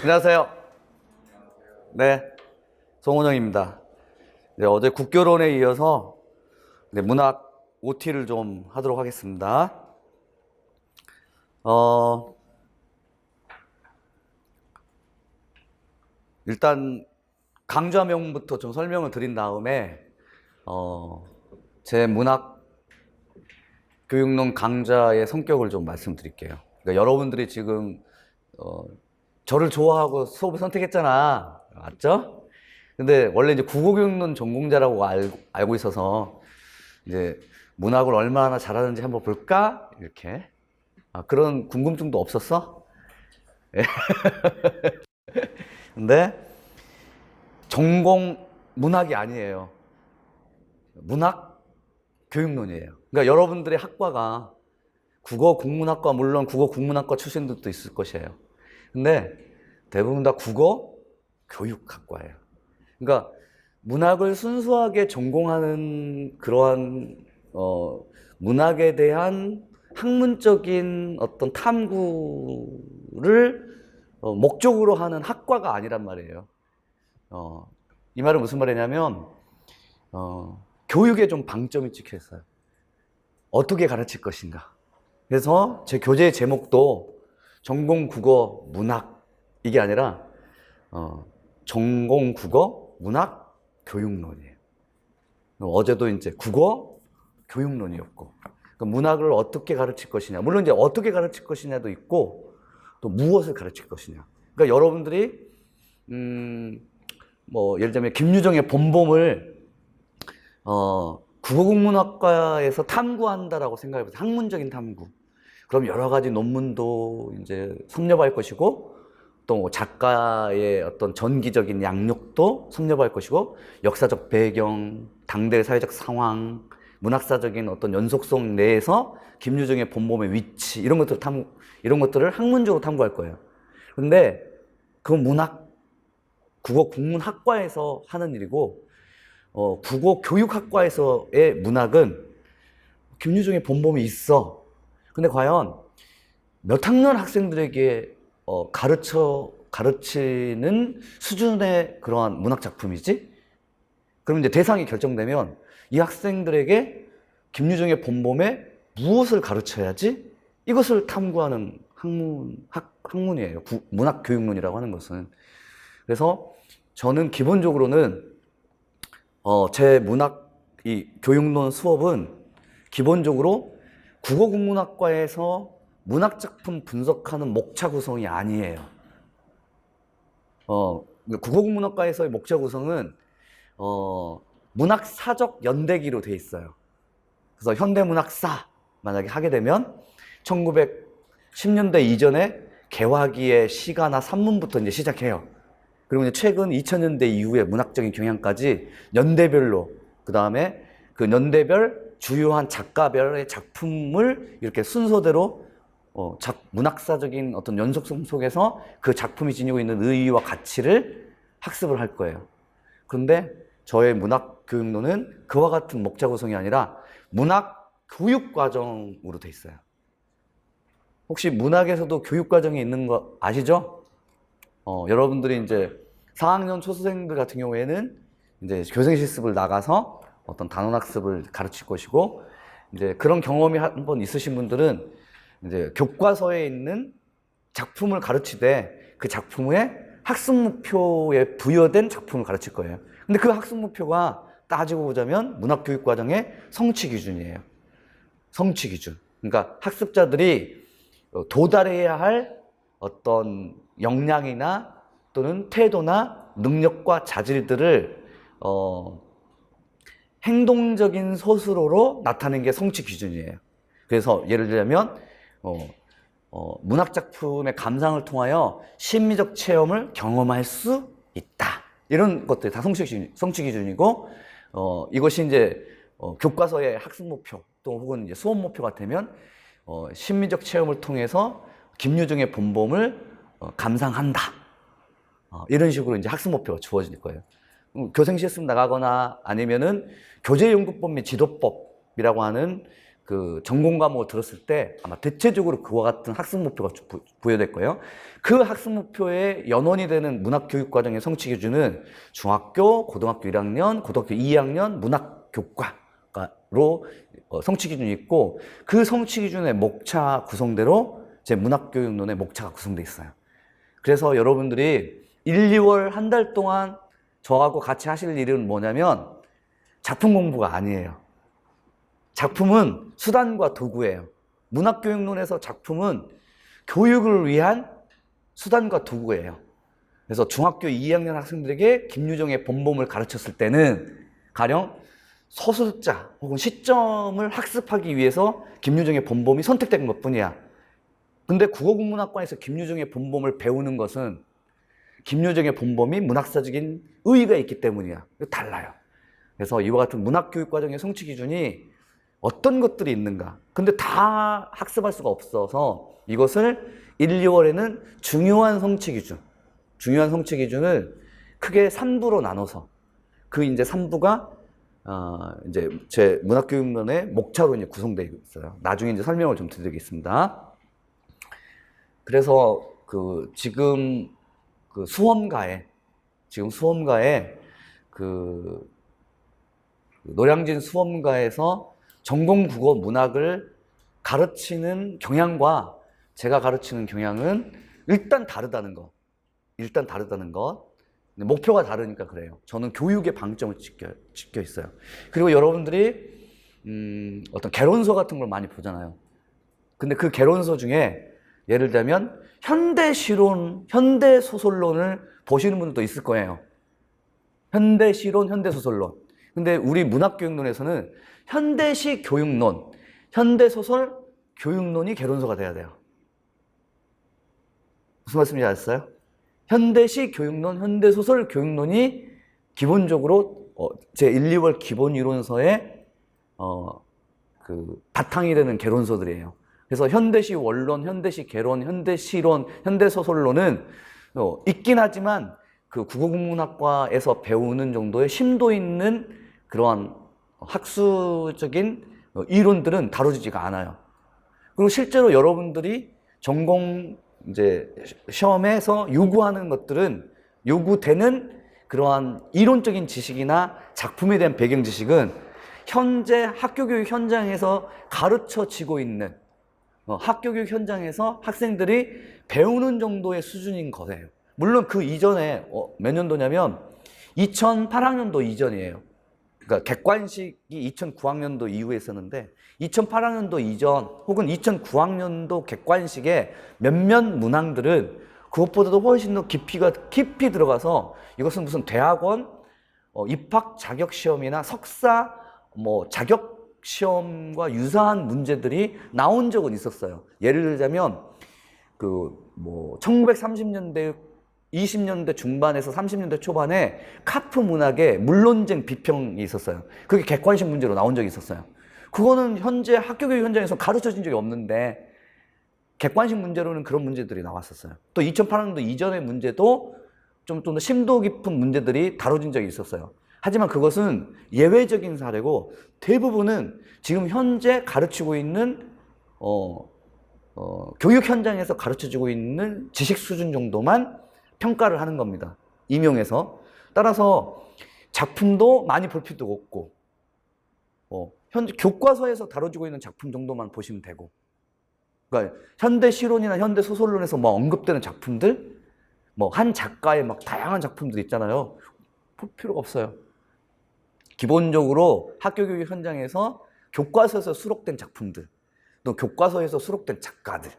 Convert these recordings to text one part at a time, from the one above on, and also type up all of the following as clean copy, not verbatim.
안녕하세요. 네, 송은영입니다. 어제 국교론에 이어서 문학 OT를 좀 하도록 하겠습니다. 일단 강좌명부터 좀 설명을 드린 다음에 제 문학 교육론 강좌의 성격을 좀 말씀드릴게요. 그러니까 여러분들이 지금 저를 좋아하고 수업을 선택했잖아. 맞죠? 근데 원래 이제 국어교육론 전공자라고 알고 있어서 이제 문학을 얼마나 잘하는지 한번 볼까? 이렇게. 그런 궁금증도 없었어? 근데 전공 문학이 아니에요. 문학 교육론이에요. 그러니까 여러분들의 학과가 국어 국문학과, 물론 국어 국문학과 출신들도 있을 것이에요. 근데 대부분 다 국어 교육학과예요. 그러니까 문학을 순수하게 전공하는 그러한 문학에 대한 학문적인 어떤 탐구를 목적으로 하는 학과가 아니란 말이에요. 이 말은 무슨 말이냐면 교육에 좀 방점이 찍혀 있어요. 어떻게 가르칠 것인가. 그래서 제 교재의 제목도 전공 국어 문학 이게 아니라 전공 국어 문학 교육론이에요. 어제도 이제 국어 교육론이었고, 그러니까 문학을 어떻게 가르칠 것이냐, 물론 이제 어떻게 가르칠 것이냐도 있고 또 무엇을 가르칠 것이냐. 그러니까 여러분들이 뭐 예를 들면 김유정의 본범을 국어국문학과에서 탐구한다라고 생각해보세요. 학문적인 탐구. 그럼 여러 가지 논문도 이제 섭렵할 것이고, 또 작가의 어떤 전기적인 양력도 섭렵할 것이고, 역사적 배경, 당대의 사회적 상황, 문학사적인 어떤 연속성 내에서 김유정의 본범의 위치 이런 것들을 학문적으로 탐구할 거예요. 근데 그건 국어 국문학과에서 하는 일이고, 국어 교육학과에서의 문학은 김유정의 본범이 있어. 근데 과연 몇 학년 학생들에게 가르치는 수준의 그러한 문학 작품이지? 그럼 이제 대상이 결정되면 이 학생들에게 김유정의 본범에 무엇을 가르쳐야지? 이것을 탐구하는 학문이에요. 문학교육론이라고 하는 것은. 그래서 저는 기본적으로는 제 이 교육론 수업은 기본적으로 국어국문학과에서 문학작품 분석하는 목차 구성이 아니에요. 국어국문학과에서의 목차 구성은 문학사적 연대기로 돼 있어요. 그래서 현대문학사 만약에 하게 되면 1910년대 이전에 개화기의 시가나 산문부터 이제 시작해요. 그리고 이제 최근 2000년대 이후의 문학적인 경향까지 연대별로, 그 다음에 그 연대별 주요한 작가별의 작품을 이렇게 순서대로 문학사적인 어떤 연속성 속에서 그 작품이 지니고 있는 의의와 가치를 학습을 할 거예요. 그런데 저의 문학 교육론은 그와 같은 목차 구성이 아니라 문학 교육 과정으로 돼 있어요. 혹시 문학에서도 교육 과정이 있는 거 아시죠? 여러분들이 이제 4학년 초수생들 같은 경우에는 이제 교생 실습을 나가서 어떤 단원학습을 가르칠 것이고, 이제 그런 경험이 한번 있으신 분들은 이제 교과서에 있는 작품을 가르치되 그 작품의 학습 목표에 부여된 작품을 가르칠 거예요. 근데 그 학습 목표가 따지고 보자면 문학교육 과정의 성취 기준이에요. 성취 기준. 그러니까 학습자들이 도달해야 할 어떤 역량이나 또는 태도나 능력과 자질들을 행동적인 서술어로 나타내는 게 성취 기준이에요. 그래서 예를 들자면 문학작품의 감상을 통하여 심리적 체험을 경험할 수 있다. 이런 것들이 다 성취 기준이고, 이것이 이제 교과서의 학습 목표 또 혹은 이제 수업 목표가 되면 심리적 체험을 통해서 김유정의 본범을 감상한다. 이런 식으로 이제 학습 목표가 주어질 거예요. 교생 실습 나가거나 아니면은 교재연구법 및 지도법이라고 하는 그 전공 과목을 들었을 때 아마 대체적으로 그와 같은 학습 목표가 부여될 거예요. 그 학습 목표의 연원이 되는 문학 교육 과정의 성취 기준은 중학교, 고등학교 1학년, 고등학교 2학년 문학 교과로 성취 기준이 있고, 그 성취 기준의 목차 구성대로 제 문학 교육론의 목차가 구성되어 있어요. 그래서 여러분들이 1, 2월 한 달 동안 저하고 같이 하실 일은 뭐냐면 작품 공부가 아니에요. 작품은 수단과 도구예요. 문학교육론에서 작품은 교육을 위한 수단과 도구예요. 그래서 중학교 2학년 학생들에게 김유정의 본범을 가르쳤을 때는 가령 서술자 혹은 시점을 학습하기 위해서 김유정의 본범이 선택된 것뿐이야. 근데 국어국문학과에서 김유정의 본범을 배우는 것은 김유정의 본범이 문학사적인 의의가 있기 때문이야. 달라요. 그래서 이와 같은 문학교육 과정의 성취 기준이 어떤 것들이 있는가? 근데 다 학습할 수가 없어서 이것을 1, 2월에는 중요한 성취 기준을 크게 3부로 나눠서 그 이제 3부가 이제 제 문학교육론의 목차로 이제 구성되어 있어요. 나중에 이제 설명을 좀 드리겠습니다. 그래서 지금 수험가에 노량진 수험가에서 전공 국어 문학을 가르치는 경향과 제가 가르치는 경향은 일단 다르다는 것. 목표가 다르니까 그래요. 저는 교육의 방점을 찍혀 있어요. 그리고 여러분들이 어떤 개론서 같은 걸 많이 보잖아요. 근데 그 개론서 중에 예를 들면 현대시론, 현대소설론을 보시는 분들도 있을 거예요. 현대시론, 현대소설론. 근데 우리 문학교육론에서는 현대시 교육론, 현대소설 교육론이 개론서가 돼야 돼요. 무슨 말씀인지 아셨어요? 현대시 교육론, 현대소설 교육론이 기본적으로 제 1, 2월 기본이론서의 바탕이 되는 개론서들이에요. 그래서 현대시 원론, 현대시 개론, 현대시론, 현대소설론은 있긴 하지만 그 국어국문학과에서 배우는 정도의 심도 있는 그러한 학술적인 이론들은 다뤄지지가 않아요. 그리고 실제로 여러분들이 전공 이제 시험에서 요구하는 것들은 요구되는 그러한 이론적인 지식이나 작품에 대한 배경 지식은 현재 학교교육 현장에서 가르쳐지고 있는 학교교육 현장에서 학생들이 배우는 정도의 수준인 거예요. 물론 그 이전에 몇 년도냐면 2008학년도 이전이에요. 그러니까 객관식이 2009학년도 이후에 있었는데 2008학년도 이전 혹은 2009학년도 객관식에 몇몇 문항들은 그것보다도 훨씬 더 깊이 들어가서 이것은 무슨 대학원 입학 자격 시험이나 석사 자격 시험과 유사한 문제들이 나온 적은 있었어요. 예를 들자면 1930년대 20년대 중반에서 30년대 초반에 카프 문학의 물론쟁 비평이 있었어요. 그게 객관식 문제로 나온 적이 있었어요. 그거는 현재 학교교육 현장에서 가르쳐진 적이 없는데 객관식 문제로는 그런 문제들이 나왔었어요. 또 2008학년도 이전의 문제도 좀 더 심도 깊은 문제들이 다뤄진 적이 있었어요. 하지만 그것은 예외적인 사례고 대부분은 지금 현재 가르치고 있는 교육 현장에서 가르쳐지고 있는 지식 수준 정도만 평가를 하는 겁니다. 임용해서. 따라서 작품도 많이 볼 필요도 없고 현재 교과서에서 다뤄지고 있는 작품 정도만 보시면 되고, 그러니까 현대 시론이나 현대 소설론에서 언급되는 작품들, 한 작가의 다양한 작품들 있잖아요. 볼 필요가 없어요. 기본적으로 학교교육 현장에서 교과서에서 수록된 작품들, 또 교과서에서 수록된 작가들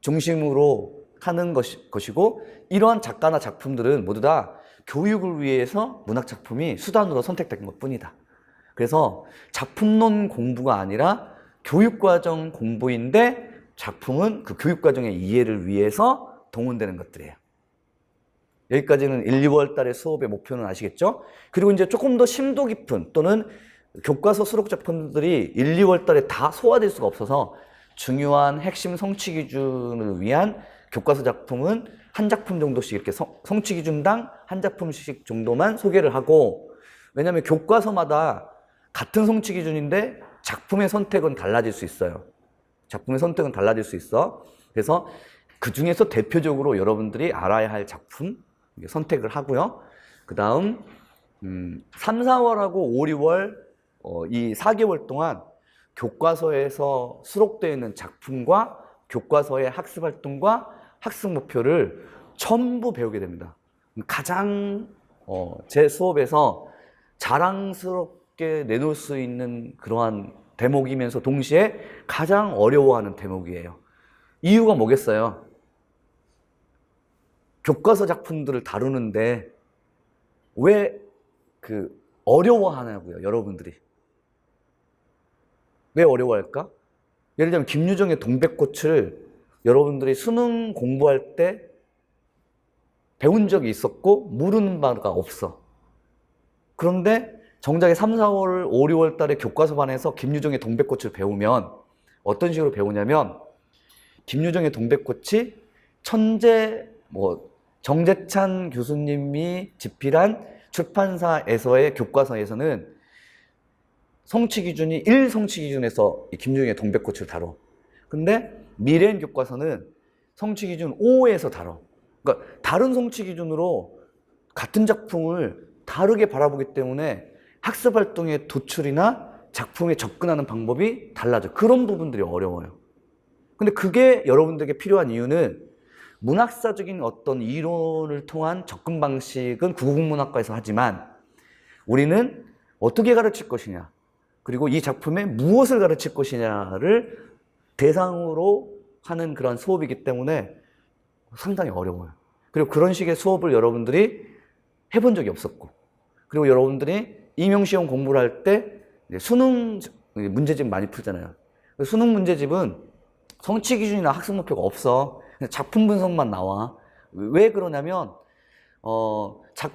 중심으로 하는 것이고, 이러한 작가나 작품들은 모두 다 교육을 위해서 문학작품이 수단으로 선택된 것뿐이다. 그래서 작품론 공부가 아니라 교육과정 공부인데 작품은 그 교육과정의 이해를 위해서 동원되는 것들이에요. 여기까지는 1, 2월 달의 수업의 목표는 아시겠죠? 그리고 이제 조금 더 심도 깊은 또는 교과서 수록 작품들이 1, 2월 달에 다 소화될 수가 없어서 중요한 핵심 성취 기준을 위한 교과서 작품은 한 작품 정도씩 이렇게 성취 기준당 한 작품씩 정도만 소개를 하고, 왜냐하면 교과서마다 같은 성취 기준인데 작품의 선택은 달라질 수 있어요. 작품의 선택은 달라질 수 있어. 그래서 그 중에서 대표적으로 여러분들이 알아야 할 작품 선택을 하고요. 그 다음 3, 4월하고 5, 6월 이 4개월 동안 교과서에서 수록되어 있는 작품과 교과서의 학습 활동과 학습 목표를 전부 배우게 됩니다. 가장 제 수업에서 자랑스럽게 내놓을 수 있는 그러한 대목이면서 동시에 가장 어려워하는 대목이에요. 이유가 뭐겠어요? 교과서 작품들을 다루는데 왜 어려워하냐고요, 여러분들이. 왜 어려워할까? 예를 들면 김유정의 동백꽃을 여러분들이 수능 공부할 때 배운 적이 있었고 모르는 바가 없어. 그런데 정작에 3, 4월, 5, 6월 달에 교과서반에서 김유정의 동백꽃을 배우면 어떤 식으로 배우냐면 김유정의 동백꽃이 정재찬 교수님이 집필한 출판사에서의 교과서에서는 성취 기준이 1성취 기준에서 김유정의 동백꽃을 다뤄. 근데 미래인 교과서는 성취 기준 5에서 다뤄. 그러니까 다른 성취 기준으로 같은 작품을 다르게 바라보기 때문에 학습 활동의 도출이나 작품에 접근하는 방법이 달라져. 그런 부분들이 어려워요. 근데 그게 여러분들에게 필요한 이유는 문학사적인 어떤 이론을 통한 접근 방식은 국어국문학과에서 하지만 우리는 어떻게 가르칠 것이냐, 그리고 이 작품에 무엇을 가르칠 것이냐를 대상으로 하는 그런 수업이기 때문에 상당히 어려워요. 그리고 그런 식의 수업을 여러분들이 해본 적이 없었고, 그리고 여러분들이 임용시험 공부를 할 때 수능 문제집 많이 풀잖아요. 수능 문제집은 성취 기준이나 학습 목표가 없어. 작품 분석만 나와. 왜 그러냐면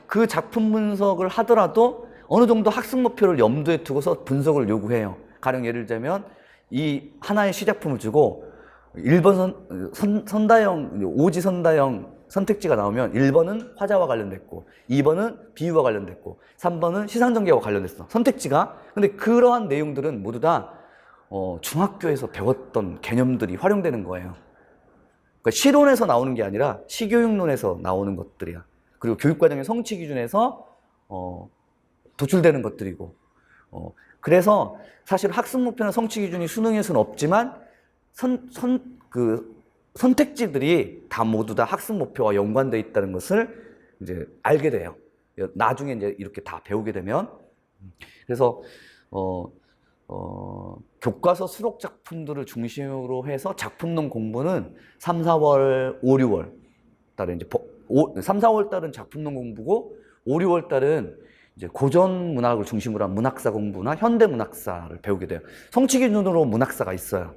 그 작품 분석을 하더라도 어느 정도 학습 목표를 염두에 두고서 분석을 요구해요. 가령 예를 들자면 이 하나의 시작품을 주고 1번 선다형, 오지 선다형 선택지가 나오면 1번은 화자와 관련됐고 2번은 비유와 관련됐고 3번은 시상전개와 관련됐어. 선택지가. 근데 그러한 내용들은 모두 다 중학교에서 배웠던 개념들이 활용되는 거예요. 그러니까 실론에서 나오는 게 아니라 시교육론에서 나오는 것들이야. 그리고 교육과정의 성취 기준에서 도출되는 것들이고, 그래서 사실 학습 목표나 성취 기준이 수능에서는 없지만 선택지들이 다 모두 다 학습 목표와 연관되어 있다는 것을 이제 알게 돼요. 나중에 이제 이렇게 다 배우게 되면. 그래서 교과서 수록 작품들을 중심으로 해서 작품론 공부는 3, 4월, 5, 6월 달에 이제 3, 4월 달은 작품론 공부고 5, 6월 달은 이제 고전 문학을 중심으로 한 문학사 공부나 현대 문학사를 배우게 돼요. 성취 기준으로 문학사가 있어요.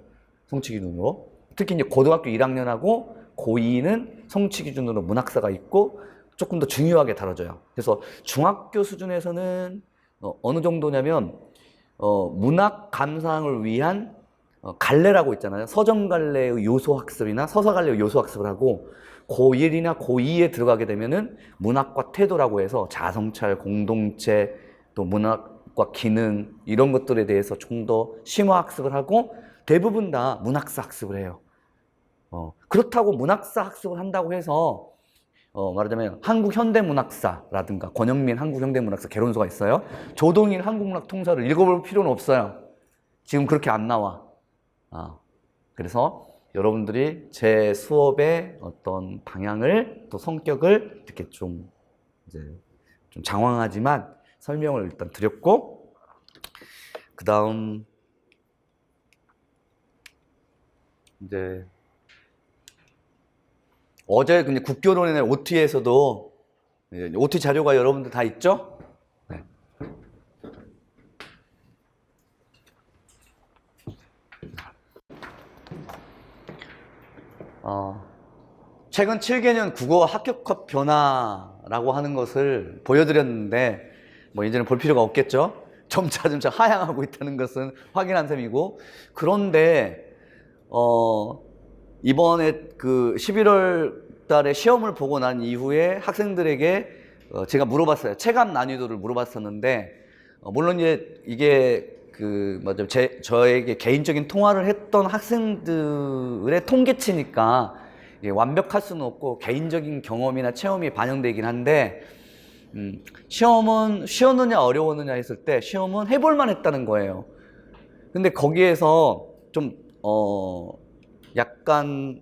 성취 기준으로. 특히 이제 고등학교 1학년하고 고2는 성취 기준으로 문학사가 있고 조금 더 중요하게 다뤄져요. 그래서 중학교 수준에서는 어느 정도냐면 문학 감상을 위한 갈래라고 있잖아요. 서점 갈래의 요소 학습이나 서사 갈래의 요소 학습을 하고 고1이나 고2에 들어가게 되면은 문학과 태도라고 해서 자성찰, 공동체, 또 문학과 기능 이런 것들에 대해서 좀 더 심화 학습을 하고 대부분 다 문학사 학습을 해요. 그렇다고 문학사 학습을 한다고 해서 말하자면 한국현대문학사라든가 권영민 한국현대문학사 개론서가 있어요. 조동일 한국문학 통사를 읽어볼 필요는 없어요. 지금 그렇게 안 나와. 그래서 여러분들이 제 수업의 어떤 방향을 또 성격을 이렇게 좀 장황하지만 설명을 일단 드렸고, 그 다음 이제 어제 근데 국교론의 OT에서도 OT 자료가 여러분들 다 있죠? 네. 최근 7개년 국어 합격컷 변화라고 하는 것을 보여드렸는데 뭐 이제는 볼 필요가 없겠죠? 점차 하향하고 있다는 것은 확인한 셈이고, 그런데 이번에 그 11월 달에 시험을 보고 난 이후에 학생들에게 제가 물어봤어요. 체감 난이도를 물어봤었는데, 물론 이제 이게 맞아. 저에게 개인적인 통화를 했던 학생들의 통계치니까 완벽할 수는 없고 개인적인 경험이나 체험이 반영되긴 한데, 시험은 쉬웠느냐 어려웠느냐 했을 때 시험은 해볼만 했다는 거예요. 근데 거기에서 좀, 약간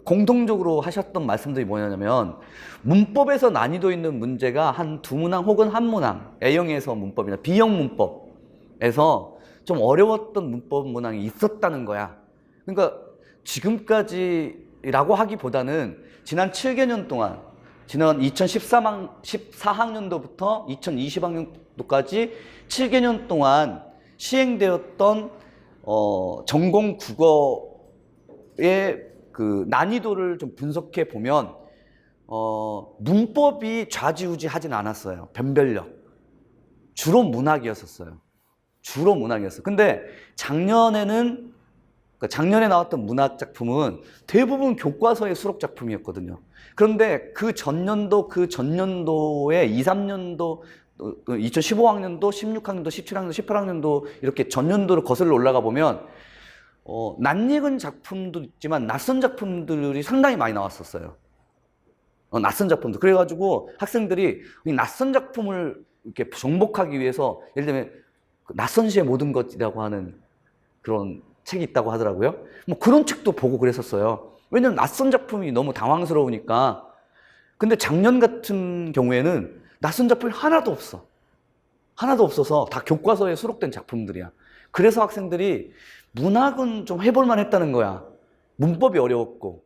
공통적으로 하셨던 말씀들이 뭐냐면, 문법에서 난이도 있는 문제가 한 두 문항 혹은 한 문항, A형에서 문법이나 B형 문법에서 좀 어려웠던 문법 문항이 있었다는 거야. 그러니까 지금까지라고 하기보다는 지난 7개년 동안, 지난 2014학년도부터 2020학년도까지 7개년 동안 시행되었던 전공 국어의 난이도를 좀 분석해 보면 문법이 좌지우지하진 않았어요. 변별력. 주로 문학이었었어요. 주로 문학이었어요. 근데 작년에는, 작년에 나왔던 문학 작품은 대부분 교과서의 수록 작품이었거든요. 그런데 그 전년도에 2, 3년도, 2015학년도, 16학년도, 17학년도, 18학년도 이렇게 전년도를 거슬러 올라가 보면 낯익은 작품도 있지만 낯선 작품들이 상당히 많이 나왔었어요. 낯선 작품들. 그래가지고 학생들이 이 낯선 작품을 이렇게 정복하기 위해서, 예를 들면 낯선 시의 모든 것이라고 하는 그런 책이 있다고 하더라고요. 뭐 그런 책도 보고 그랬었어요. 왜냐면 낯선 작품이 너무 당황스러우니까. 근데 작년 같은 경우에는 낯선 작품이 하나도 없어. 하나도 없어서 다 교과서에 수록된 작품들이야. 그래서 학생들이 문학은 좀 해볼만 했다는 거야. 문법이 어려웠고.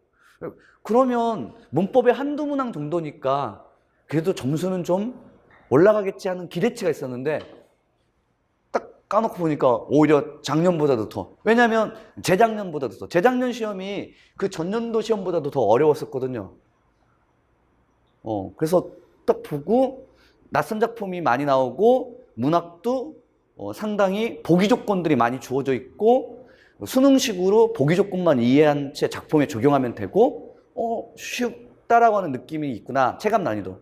그러면 문법의 한두 문항 정도니까 그래도 점수는 좀 올라가겠지 하는 기대치가 있었는데, 딱 까놓고 보니까 오히려 작년보다도 더. 왜냐면 재작년보다도 더. 재작년 시험이 그 전년도 시험보다도 더 어려웠었거든요. 그래서 딱 보고 낯선 작품이 많이 나오고 문학도 상당히 보기 조건들이 많이 주어져 있고, 수능식으로 보기 조건만 이해한 채 작품에 적용하면 되고, 쉽다라고 하는 느낌이 있구나. 체감 난이도.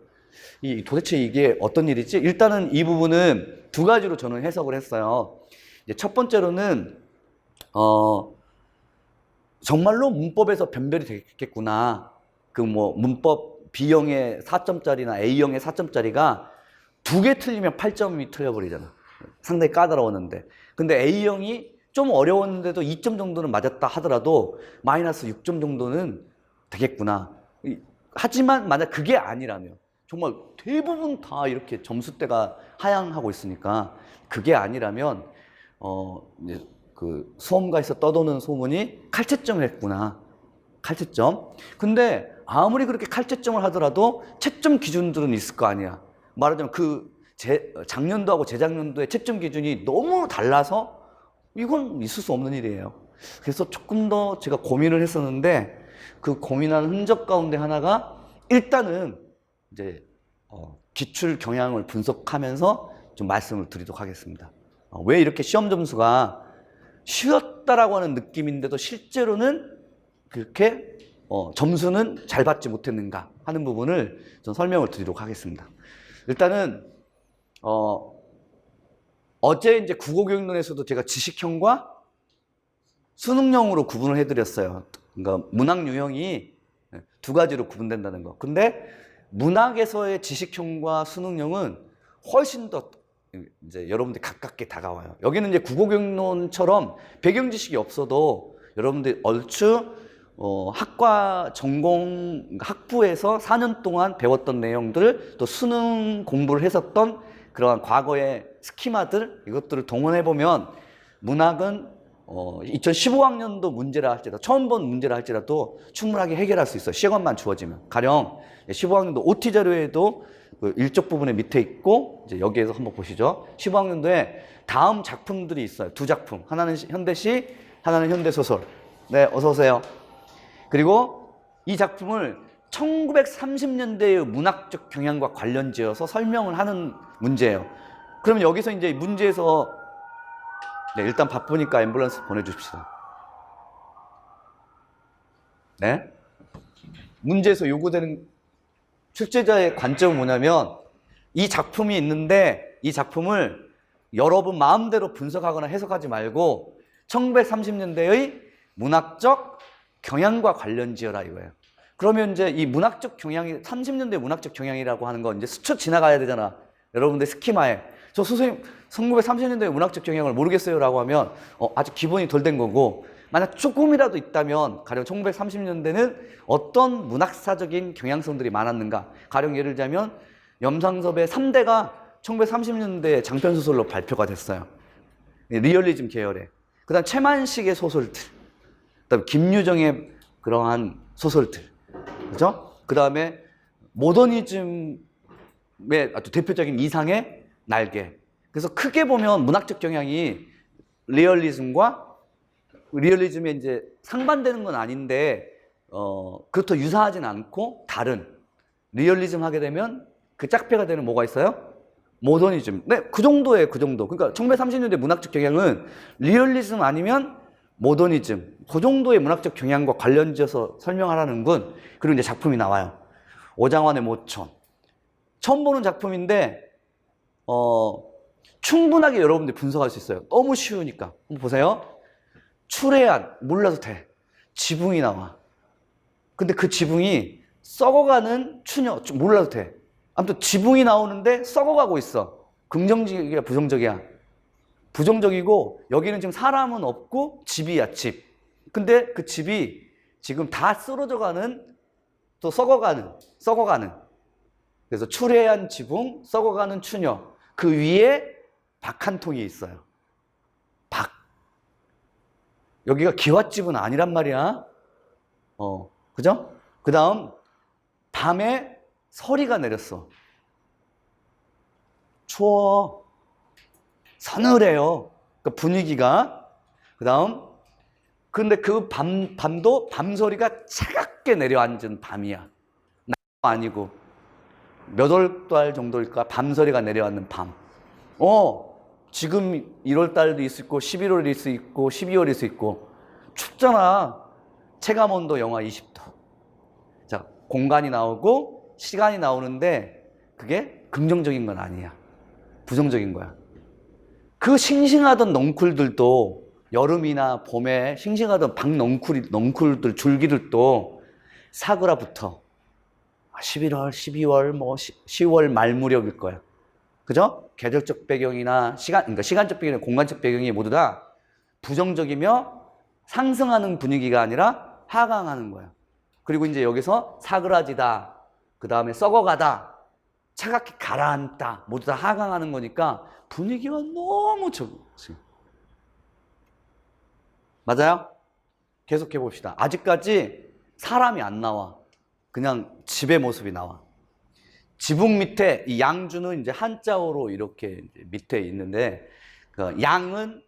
도대체 이게 어떤 일이지? 일단은 이 부분은 두 가지로 저는 해석을 했어요. 이제 첫 번째로는, 정말로 문법에서 변별이 되겠구나. 문법 B형의 4점짜리나 A형의 4점짜리가 두 개 틀리면 8점이 틀려버리잖아. 상당히 까다로웠는데. 근데 A형이 좀 어려웠는데도 2점 정도는 맞았다 하더라도 마이너스 6점 정도는 되겠구나. 하지만 만약 그게 아니라면, 정말 대부분 다 이렇게 점수대가 하향하고 있으니까 그게 아니라면, 이제 수험가에서 떠도는 소문이 칼채점을 했구나. 칼채점. 근데 아무리 그렇게 칼채점을 하더라도 채점 기준들은 있을 거 아니야. 말하자면 작년도하고 재작년도의 채점 기준이 너무 달라서 이건 있을 수 없는 일이에요. 그래서 조금 더 제가 고민을 했었는데, 그 고민한 흔적 가운데 하나가, 일단은 이제 기출 경향을 분석하면서 좀 말씀을 드리도록 하겠습니다. 왜 이렇게 시험 점수가 쉬웠다라고 하는 느낌인데도 실제로는 그렇게 점수는 잘 받지 못했는가 하는 부분을 좀 설명을 드리도록 하겠습니다. 일단은 어제 이제 국어교육론에서도 제가 지식형과 수능형으로 구분을 해드렸어요. 그러니까 문학 유형이 두 가지로 구분된다는 거. 근데 문학에서의 지식형과 수능형은 훨씬 더 이제 여러분들 가깝게 다가와요. 여기는 이제 국어교육론처럼 배경 지식이 없어도 여러분들 얼추 학과 전공 학부에서 4년 동안 배웠던 내용들, 또 수능 공부를 했었던 그러한 과거의 스키마들, 이것들을 동원해 보면 문학은 2015학년도 문제라 할지라도, 처음 본 문제라 할지라도 충분하게 해결할 수 있어요. 시간만 주어지면. 가령 15학년도 OT 자료에도 일적 부분에 밑에 있고, 이제 여기에서 한번 보시죠. 15학년도에 다음 작품들이 있어요. 두 작품. 하나는 현대시, 하나는 현대소설. 네, 어서 오세요. 그리고 이 작품을 1930년대의 문학적 경향과 관련지어서 설명을 하는 문제예요. 그러면 여기서 이제 문제에서, 네, 일단 바쁘니까 앰뷸런스 보내주십시다. 네? 문제에서 요구되는 출제자의 관점은 뭐냐면, 이 작품이 있는데 이 작품을 여러분 마음대로 분석하거나 해석하지 말고 1930년대의 문학적 경향과 관련 지어라 이거예요. 그러면 이제 이 문학적 경향이 30년대 문학적 경향이라고 하는 건 이제 스쳐 지나가야 되잖아. 여러분들 스키마에 저 선생님 1930년대 문학적 경향을 모르겠어요라고 하면 아직 기본이 덜 된 거고, 만약 조금이라도 있다면 가령 1930년대는 어떤 문학사적인 경향성들이 많았는가. 가령 예를 들자면 염상섭의 3대가 1930년대 장편소설로 발표가 됐어요. 리얼리즘 계열의. 그 다음 최만식의 소설들, 그 다음 김유정의 그러한 소설들, 그죠? 그 다음에 모더니즘의 아주 대표적인 이상의 날개. 그래서 크게 보면 문학적 경향이 리얼리즘에 이제 상반되는 건 아닌데, 그렇다 유사하진 않고 다른. 리얼리즘 하게 되면 그 짝패가 되는 뭐가 있어요? 모더니즘. 네, 그 정도예요, 그 정도. 그러니까 1930년대 문학적 경향은 리얼리즘 아니면 모더니즘. 그 정도의 문학적 경향과 관련지어서 설명하라는군. 그리고 이제 작품이 나와요. 오장환의 모천. 처음 보는 작품인데, 충분하게 여러분들이 분석할 수 있어요. 너무 쉬우니까. 한번 보세요. 출애한, 몰라도 돼. 지붕이 나와. 근데 그 지붕이 썩어가는 추녀, 몰라도 돼. 아무튼 지붕이 나오는데 썩어가고 있어. 긍정적이야, 부정적이야? 부정적이고, 여기는 지금 사람은 없고 집이야, 집. 근데 그 집이 지금 다 쓰러져가는, 또 썩어가는. 그래서 출애한 지붕, 썩어가는 추녀. 그 위에 박 한 통이 있어요. 박. 여기가 기와집은 아니란 말이야. 그죠? 그 다음, 밤에 서리가 내렸어. 추워. 서늘해요. 그 분위기가. 그 다음, 근데 그 밤도 밤서리가 차갑게 내려앉은 밤이야. 아니고, 몇 월 달 정도일까? 밤서리가 내려앉는 밤. 지금 1월 달도 있을 있고, 11월도 있을 수 있고, 12월도 있을 수 있고. 춥잖아. 체감온도 영하 20도. 자, 공간이 나오고, 시간이 나오는데, 그게 긍정적인 건 아니야. 부정적인 거야. 그 싱싱하던 넝쿨들도 여름이나 봄에 싱싱하던 넝쿨들, 줄기들도 사그라붙어. 11월, 12월, 10월 말 무렵일 거야. 그죠? 계절적 배경이나 그러니까 시간적 배경이나 공간적 배경이 모두 다 부정적이며 상승하는 분위기가 아니라 하강하는 거야. 그리고 이제 여기서 사그라지다, 그 다음에 썩어가다, 차갑게 가라앉다, 모두 다 하강하는 거니까 분위기가 너무 적지. 맞아요? 계속해 봅시다. 아직까지 사람이 안 나와. 그냥 집의 모습이 나와. 지붕 밑에 이 양주는 이제 한자어로 이렇게 밑에 있는데, 그 양은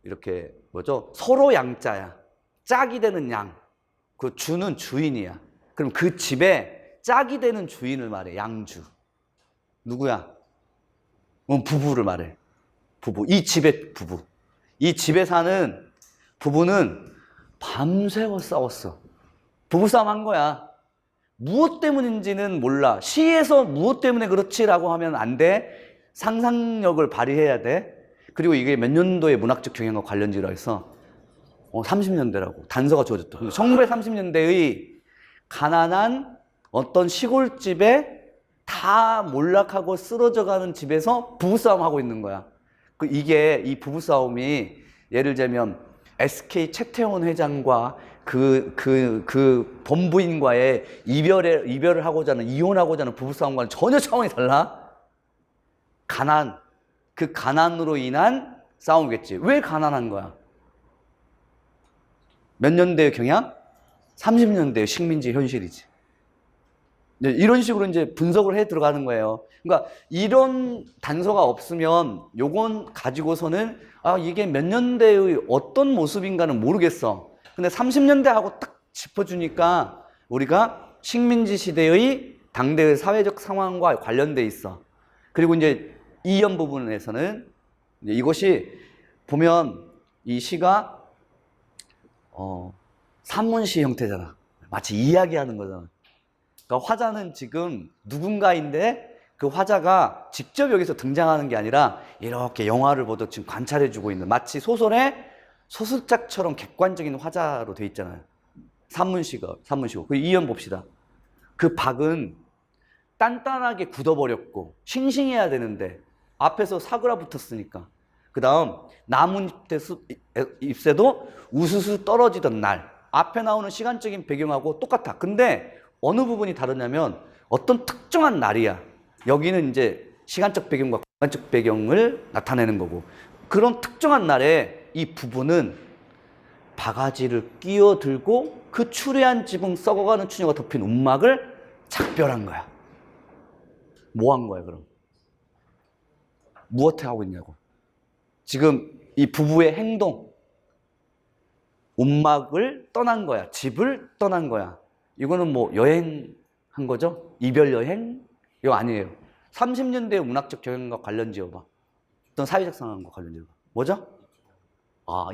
이렇게 뭐죠? 서로 양자야. 짝이 되는 양. 그 주는 주인이야. 그럼 그 집에 짝이 되는 주인을 말해. 양주. 누구야? 부부를 말해. 부부. 이 집의 부부. 이 집에 사는 부부는 밤새워 싸웠어. 부부싸움 한 거야. 무엇 때문인지는 몰라. 시에서 무엇 때문에 그렇지라고 하면 안 돼. 상상력을 발휘해야 돼. 그리고 이게 몇 년도의 문학적 경향과 관련지라 해서 30년대라고 단서가 주어졌다. 1930년대의 가난한 어떤 시골집에 다 몰락하고 쓰러져가는 집에서 부부싸움하고 있는 거야. 이게 이 부부싸움이 예를 들면 SK 최태원 회장과 그 본부인과의 이별을 하고자 하는, 이혼하고자 하는 부부싸움과는 전혀 차원이 달라. 그 가난으로 인한 싸움이겠지. 왜 가난한 거야? 몇 년대의 경향? 30년대의 식민지 현실이지. 이런 식으로 이제 분석을 해 들어가는 거예요. 그러니까 이런 단서가 없으면 요건 가지고서는 이게 몇 년대의 어떤 모습인가는 모르겠어. 근데 30년대하고 딱 짚어주니까 우리가 식민지 시대의 당대의 사회적 상황과 관련돼 있어. 그리고 이제 이연 부분에서는 이것이 보면 이 시가 산문시 형태잖아. 마치 이야기하는 거잖아. 그러니까 화자는 지금 누군가인데 그 화자가 직접 여기서 등장하는 게 아니라 이렇게 영화를 보듯 지금 관찰해주고 있는, 마치 소설의 소설작처럼 객관적인 화자로 돼 있잖아요. 산문시고. 그 이연 봅시다. 그 박은 단단하게 굳어버렸고 싱싱해야 되는데 앞에서 사그라 붙었으니까. 그 다음 나뭇잎새도 우수수 떨어지던 날. 앞에 나오는 시간적인 배경하고 똑같아. 근데 어느 부분이 다르냐면 어떤 특정한 날이야. 여기는 이제 시간적 배경과 공간적 배경을 나타내는 거고, 그런 특정한 날에 이 부부는 바가지를 끼어들고 그 추레한 지붕, 썩어가는 추녀가 덮인 움막을 작별한 거야. 뭐 한 거야 그럼? 무엇을 하고 있냐고. 지금 이 부부의 행동, 움막을 떠난 거야. 집을 떠난 거야. 이거는 뭐 여행한 거죠? 이별 여행? 이거 아니에요. 30년대 문학적 경향과 관련 지어봐. 어떤 사회적 상황과 관련 지어봐. 뭐죠?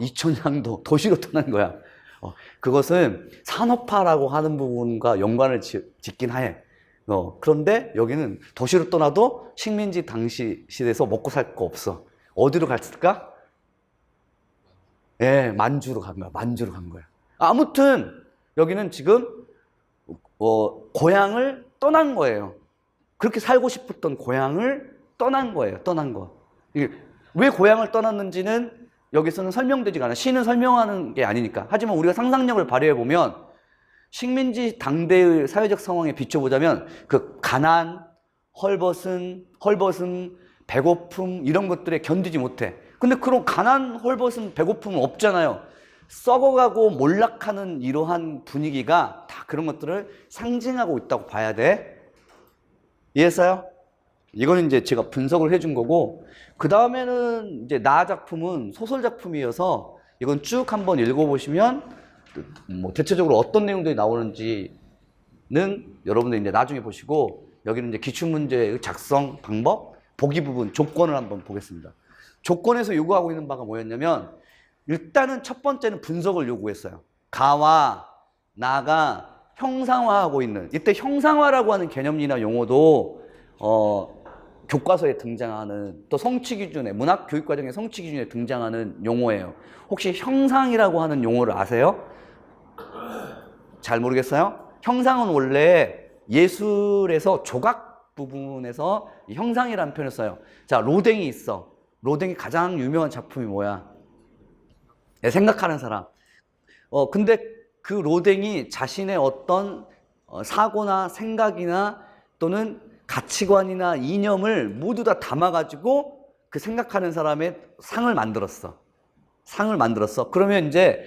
이촌향도 도시로 떠난 거야. 그것은 산업화라고 하는 부분과 연관을 짓긴 해. 그런데 여기는 도시로 떠나도 식민지 당시 시대에서 먹고 살 거 없어. 어디로 갔을까? 예, 만주로 간 거야. 만주로 간 거야. 아무튼 여기는 지금 고향을 떠난 거예요. 그렇게 살고 싶었던 고향을 떠난 거예요. 떠난 거. 이게 왜 고향을 떠났는지는 여기서는 설명되지가 않아. 시는 설명하는 게 아니니까. 하지만 우리가 상상력을 발휘해 보면 식민지 당대의 사회적 상황에 비춰보자면 그 가난, 헐벗음, 배고픔 이런 것들에 견디지 못해. 근데 그런 가난, 헐벗음, 배고픔은 없잖아요. 썩어가고 몰락하는 이러한 분위기가 다 그런 것들을 상징하고 있다고 봐야 돼. 이해했어요? 이거는 이제 제가 분석을 해준 거고, 그 다음에는 이제 나 작품은 소설 작품이어서 이건 쭉 한번 읽어보시면 뭐 대체적으로 어떤 내용들이 나오는지는 여러분들 이제 나중에 보시고, 여기는 이제 기출문제의 작성 방법, 보기 부분, 조건을 한번 보겠습니다. 조건에서 요구하고 있는 바가 뭐였냐면, 일단은 첫 번째는 분석을 요구했어요. 가와 나가 형상화하고 있는, 이때 형상화라고 하는 개념이나 용어도 교과서에 등장하는, 또 성취 기준에, 문학 교육 과정의 성취 기준에 등장하는 용어예요. 혹시 형상이라고 하는 용어를 아세요? 잘 모르겠어요? 형상은 원래 예술에서 조각 부분에서 형상이라는 표현을 써요. 자, 로댕이 있어. 로댕이 가장 유명한 작품이 뭐야? 생각하는 사람. 근데 그 로댕이 자신의 어떤 사고나 생각이나 또는 가치관이나 이념을 모두 다 담아가지고 그 생각하는 사람의 상을 만들었어. 상을 만들었어. 그러면 이제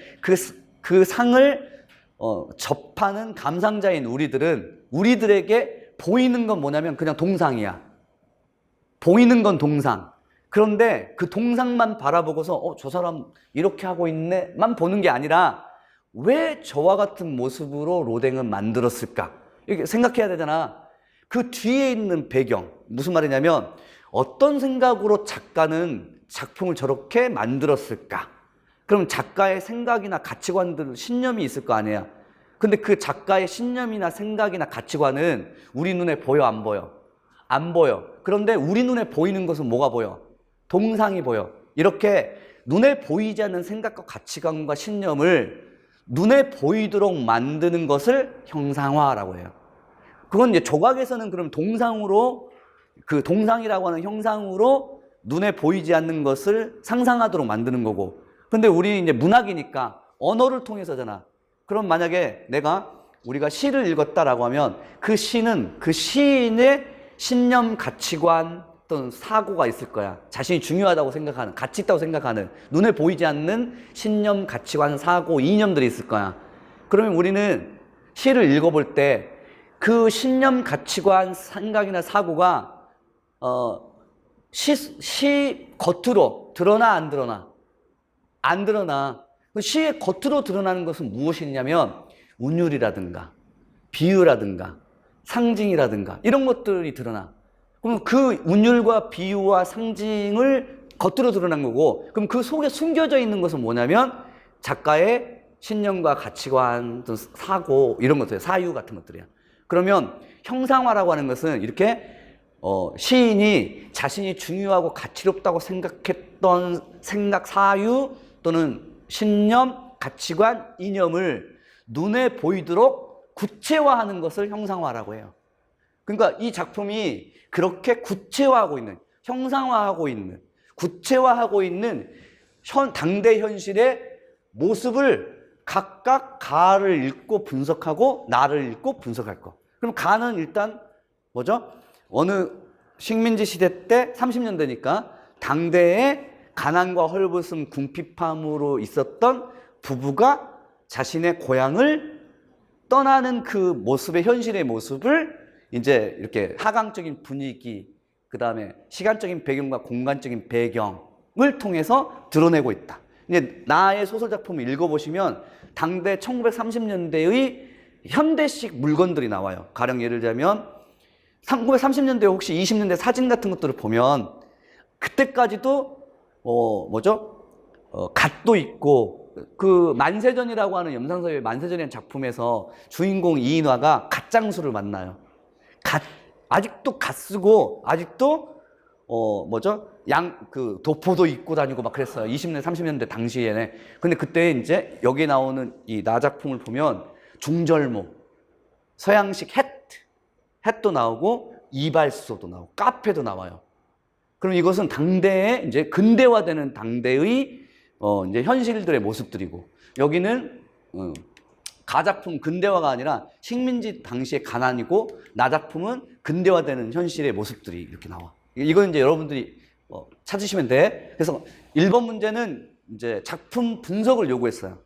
그 상을 접하는 감상자인 우리들에게 보이는 건 뭐냐면 그냥 동상이야. 보이는 건 동상. 그런데 그 동상만 바라보고서 저 사람 이렇게 하고 있네만 보는 게 아니라, 왜 저와 같은 모습으로 로댕은 만들었을까? 이렇게 생각해야 되잖아. 그 뒤에 있는 배경, 무슨 말이냐면 어떤 생각으로 작가는 작품을 저렇게 만들었을까? 그럼 작가의 생각이나 가치관들, 신념이 있을 거 아니야. 근데 그 작가의 신념이나 생각이나 가치관은 우리 눈에 보여, 안 보여? 안 보여. 그런데 우리 눈에 보이는 것은 뭐가 보여? 동상이 보여. 이렇게 눈에 보이지 않는 생각과 가치관과 신념을 눈에 보이도록 만드는 것을 형상화라고 해요. 그건 이제 조각에서는 그럼 동상으로, 그 동상이라고 하는 형상으로 눈에 보이지 않는 것을 상상하도록 만드는 거고, 근데 우리 이제 문학이니까 언어를 통해서잖아. 그럼 만약에 우리가 시를 읽었다라고 하면 그 시는 그 시인의 신념, 가치관, 어떤 사고가 있을 거야. 자신이 중요하다고 생각하는, 가치 있다고 생각하는, 눈에 보이지 않는 신념, 가치관, 사고, 이념들이 있을 거야. 그러면 우리는 시를 읽어볼 때 그 신념, 가치관, 생각이나 사고가 시 겉으로 드러나, 안 드러나? 안 드러나. 시의 겉으로 드러나는 것은 무엇이냐면 운율이라든가 비유라든가 상징이라든가 이런 것들이 드러나. 그럼 그 운율과 비유와 상징을 겉으로 드러난 거고, 그럼 그 속에 숨겨져 있는 것은 뭐냐면 작가의 신념과 가치관, 사고 이런 것들, 사유 같은 것들이야. 그러면 형상화라고 하는 것은 이렇게 시인이 자신이 중요하고 가치롭다고 생각했던 생각, 사유 또는 신념, 가치관, 이념을 눈에 보이도록 구체화하는 것을 형상화라고 해요. 그러니까 이 작품이 그렇게 구체화하고 있는, 형상화하고 있는, 구체화하고 있는 당대 현실의 모습을 각각 가를 읽고 분석하고 나를 읽고 분석할 거. 그럼 가는 일단 뭐죠? 어느 식민지 시대 때 30년대니까 당대에 가난과 헐벗음, 궁핍함으로 있었던 부부가 자신의 고향을 떠나는 그 모습의 현실의 모습을 이제 이렇게 하강적인 분위기, 그 다음에 시간적인 배경과 공간적인 배경을 통해서 드러내고 있다. 이제 나의 소설 작품을 읽어보시면 당대 1930년대의 현대식 물건들이 나와요. 가령 예를 들자면 1930년대 혹시 20년대 사진 같은 것들을 보면 그때까지도 갓도 있고 그 만세전이라고 하는 염상서의 만세전이라는 작품에서 주인공 이인화가 갓장수를 만나요. 아직도 갓 쓰고 아직도 도포도 입고 다니고 막 그랬어요. 20년, 30년대 당시에는. 근데 그때 이제 여기 나오는 이 나 작품을 보면 중절모, 서양식 햇도 나오고 이발소도 나오고 카페도 나와요. 그럼 이것은 당대에 이제 근대화되는 당대의 이제 현실들의 모습들이고, 여기는 가작품 근대화가 아니라 식민지 당시의 가난이고, 나 작품은 근대화되는 현실의 모습들이 이렇게 나와. 이건 이제 여러분들이 찾으시면 돼. 그래서 1번 문제는 이제 작품 분석을 요구했어요.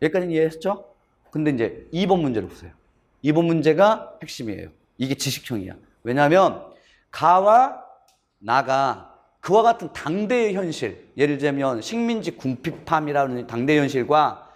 여기까지는 이해했죠? 근데 이제 2번 문제를 보세요. 2번 문제가 핵심이에요. 이게 지식형이야. 왜냐하면 가와 나가 그와 같은 당대의 현실, 예를 들면 식민지 궁핍함이라는 당대의 현실과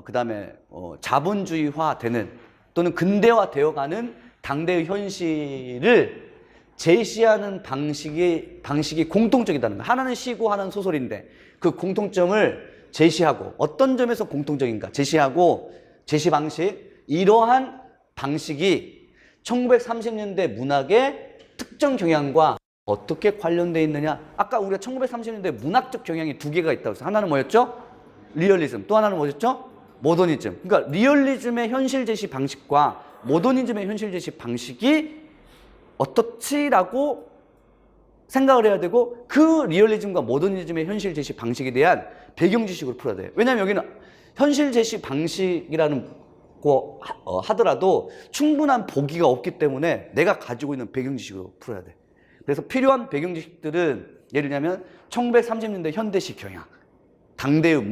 그 다음에 자본주의화되는 또는 근대화되어가는 당대의 현실을 제시하는 방식이 공통적이다는 거예요. 하나는 시고 하나는 소설인데 그 공통점을 제시하고, 어떤 점에서 공통적인가 제시하고, 제시 방식, 이러한 방식이 1930년대 문학의 특정 경향과 어떻게 관련되어 있느냐. 아까 우리가 1930년대 문학적 경향이 두 개가 있다고 했어요. 하나는 뭐였죠? 리얼리즘. 또 하나는 뭐였죠? 모더니즘. 그러니까 리얼리즘의 현실 제시 방식과 모더니즘의 현실 제시 방식이 어떻지라고 생각을 해야 되고, 그 리얼리즘과 모더니즘의 현실 제시 방식에 대한 배경 지식으로 풀어야 돼요. 왜냐하면 여기는 현실 제시 방식이라는 거 하더라도 충분한 보기가 없기 때문에 내가 가지고 있는 배경 지식으로 풀어야 돼. 그래서 필요한 배경 지식들은 예를 들면 1930년대 현대식 경향, 당대의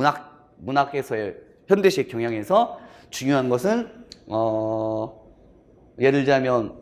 문학에서의 현대식 경향에서 중요한 것은 예를 들자면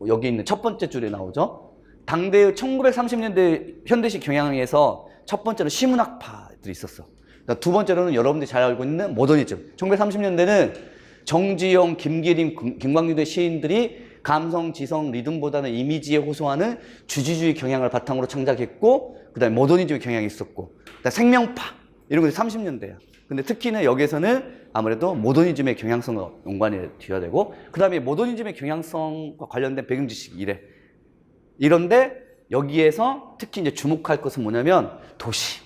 여기 있는 첫 번째 줄에 나오죠. 당대의 1930년대 현대식 경향에서 첫 번째로 시문학파들이 있었어. 그러니까 두 번째로는 여러분들이 잘 알고 있는 모더니즘. 1930년대는 정지용, 김기림, 김광규대 시인들이 감성, 지성, 리듬보다는 이미지에 호소하는 주지주의 경향을 바탕으로 창작했고, 그 다음에 모더니즘의 경향이 있었고, 그다음에 생명파 이런 것이 30년대야. 근데 특히는 여기에서는 아무래도 모더니즘의 경향성과 연관이 되어야 되고, 그 다음에 모더니즘의 경향성과 관련된 배경 지식이 이래. 이런데 여기에서 특히 이제 주목할 것은 뭐냐면 도시.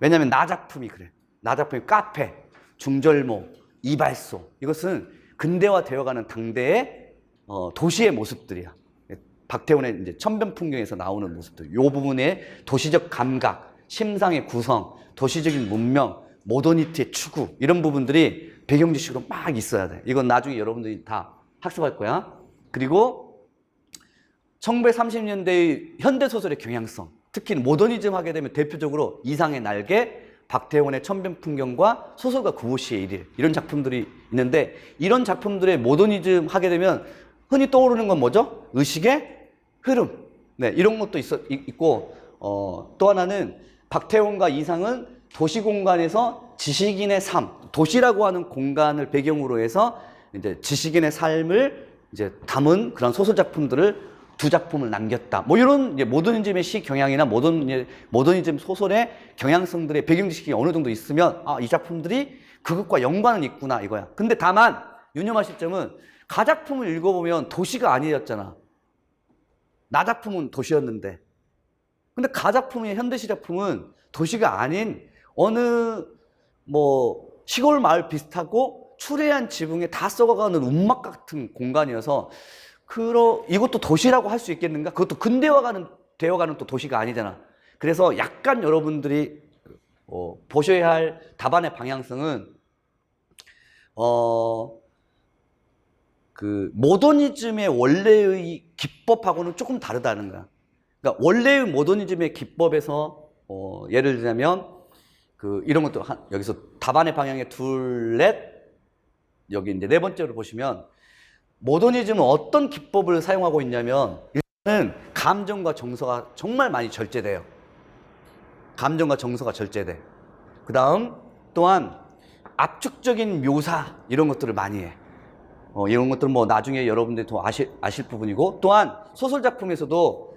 왜냐하면 나 작품이 그래. 나 작품이 카페, 중절모, 이발소. 이것은 근대화 되어가는 당대의 도시의 모습들이야. 박태훈의 이제 천변풍경에서 나오는 모습들. 이 부분의 도시적 감각, 심상의 구성, 도시적인 문명, 모더니티의 추구, 이런 부분들이 배경 지식으로 막 있어야 돼. 이건 나중에 여러분들이 다 학습할 거야. 그리고 1930년대의 현대소설의 경향성, 특히 모더니즘 하게 되면 대표적으로 이상의 날개, 박태원의 천변풍경과 소설가 구호시의 일일, 이런 작품들이 있는데, 이런 작품들의 모더니즘 하게 되면 흔히 떠오르는 건 뭐죠? 의식의 흐름. 네, 이런 것도 있고, 또 하나는 박태원과 이상은 도시 공간에서 지식인의 삶, 도시라고 하는 공간을 배경으로 해서 이제 지식인의 삶을 이제 담은 그런 소설 작품들을 두 작품을 남겼다. 뭐 이런 이제 모더니즘의 시 경향이나 모더니즘 소설의 경향성들의 배경 지식이 어느 정도 있으면 이 작품들이 그것과 연관은 있구나 이거야. 근데 다만 유념하실 점은 가작품을 읽어보면 도시가 아니었잖아. 나 작품은 도시였는데. 근데 가 작품이 현대시 작품은 도시가 아닌 어느 뭐 시골 마을 비슷하고 추레한 지붕에 다 썩어가는 운막 같은 공간이어서 이것도 도시라고 할 수 있겠는가? 그것도 되어가는 또 도시가 아니잖아. 그래서 약간 여러분들이 보셔야 할 답안의 방향성은 그 모더니즘의 원래의 기법하고는 조금 다르다는 거야. 그러니까 원래의 모더니즘의 기법에서 예를 들자면 이런 것도 여기서 답안의 방향에 둘, 넷, 여기 이제 네 번째로 보시면 모더니즘은 어떤 기법을 사용하고 있냐면 일단은 감정과 정서가 정말 많이 절제돼요. 감정과 정서가 절제돼. 그 다음 또한 압축적인 묘사 이런 것들을 많이 해. 이런 것들은 뭐 나중에 여러분들이 더 아실 부분이고, 또한 소설 작품에서도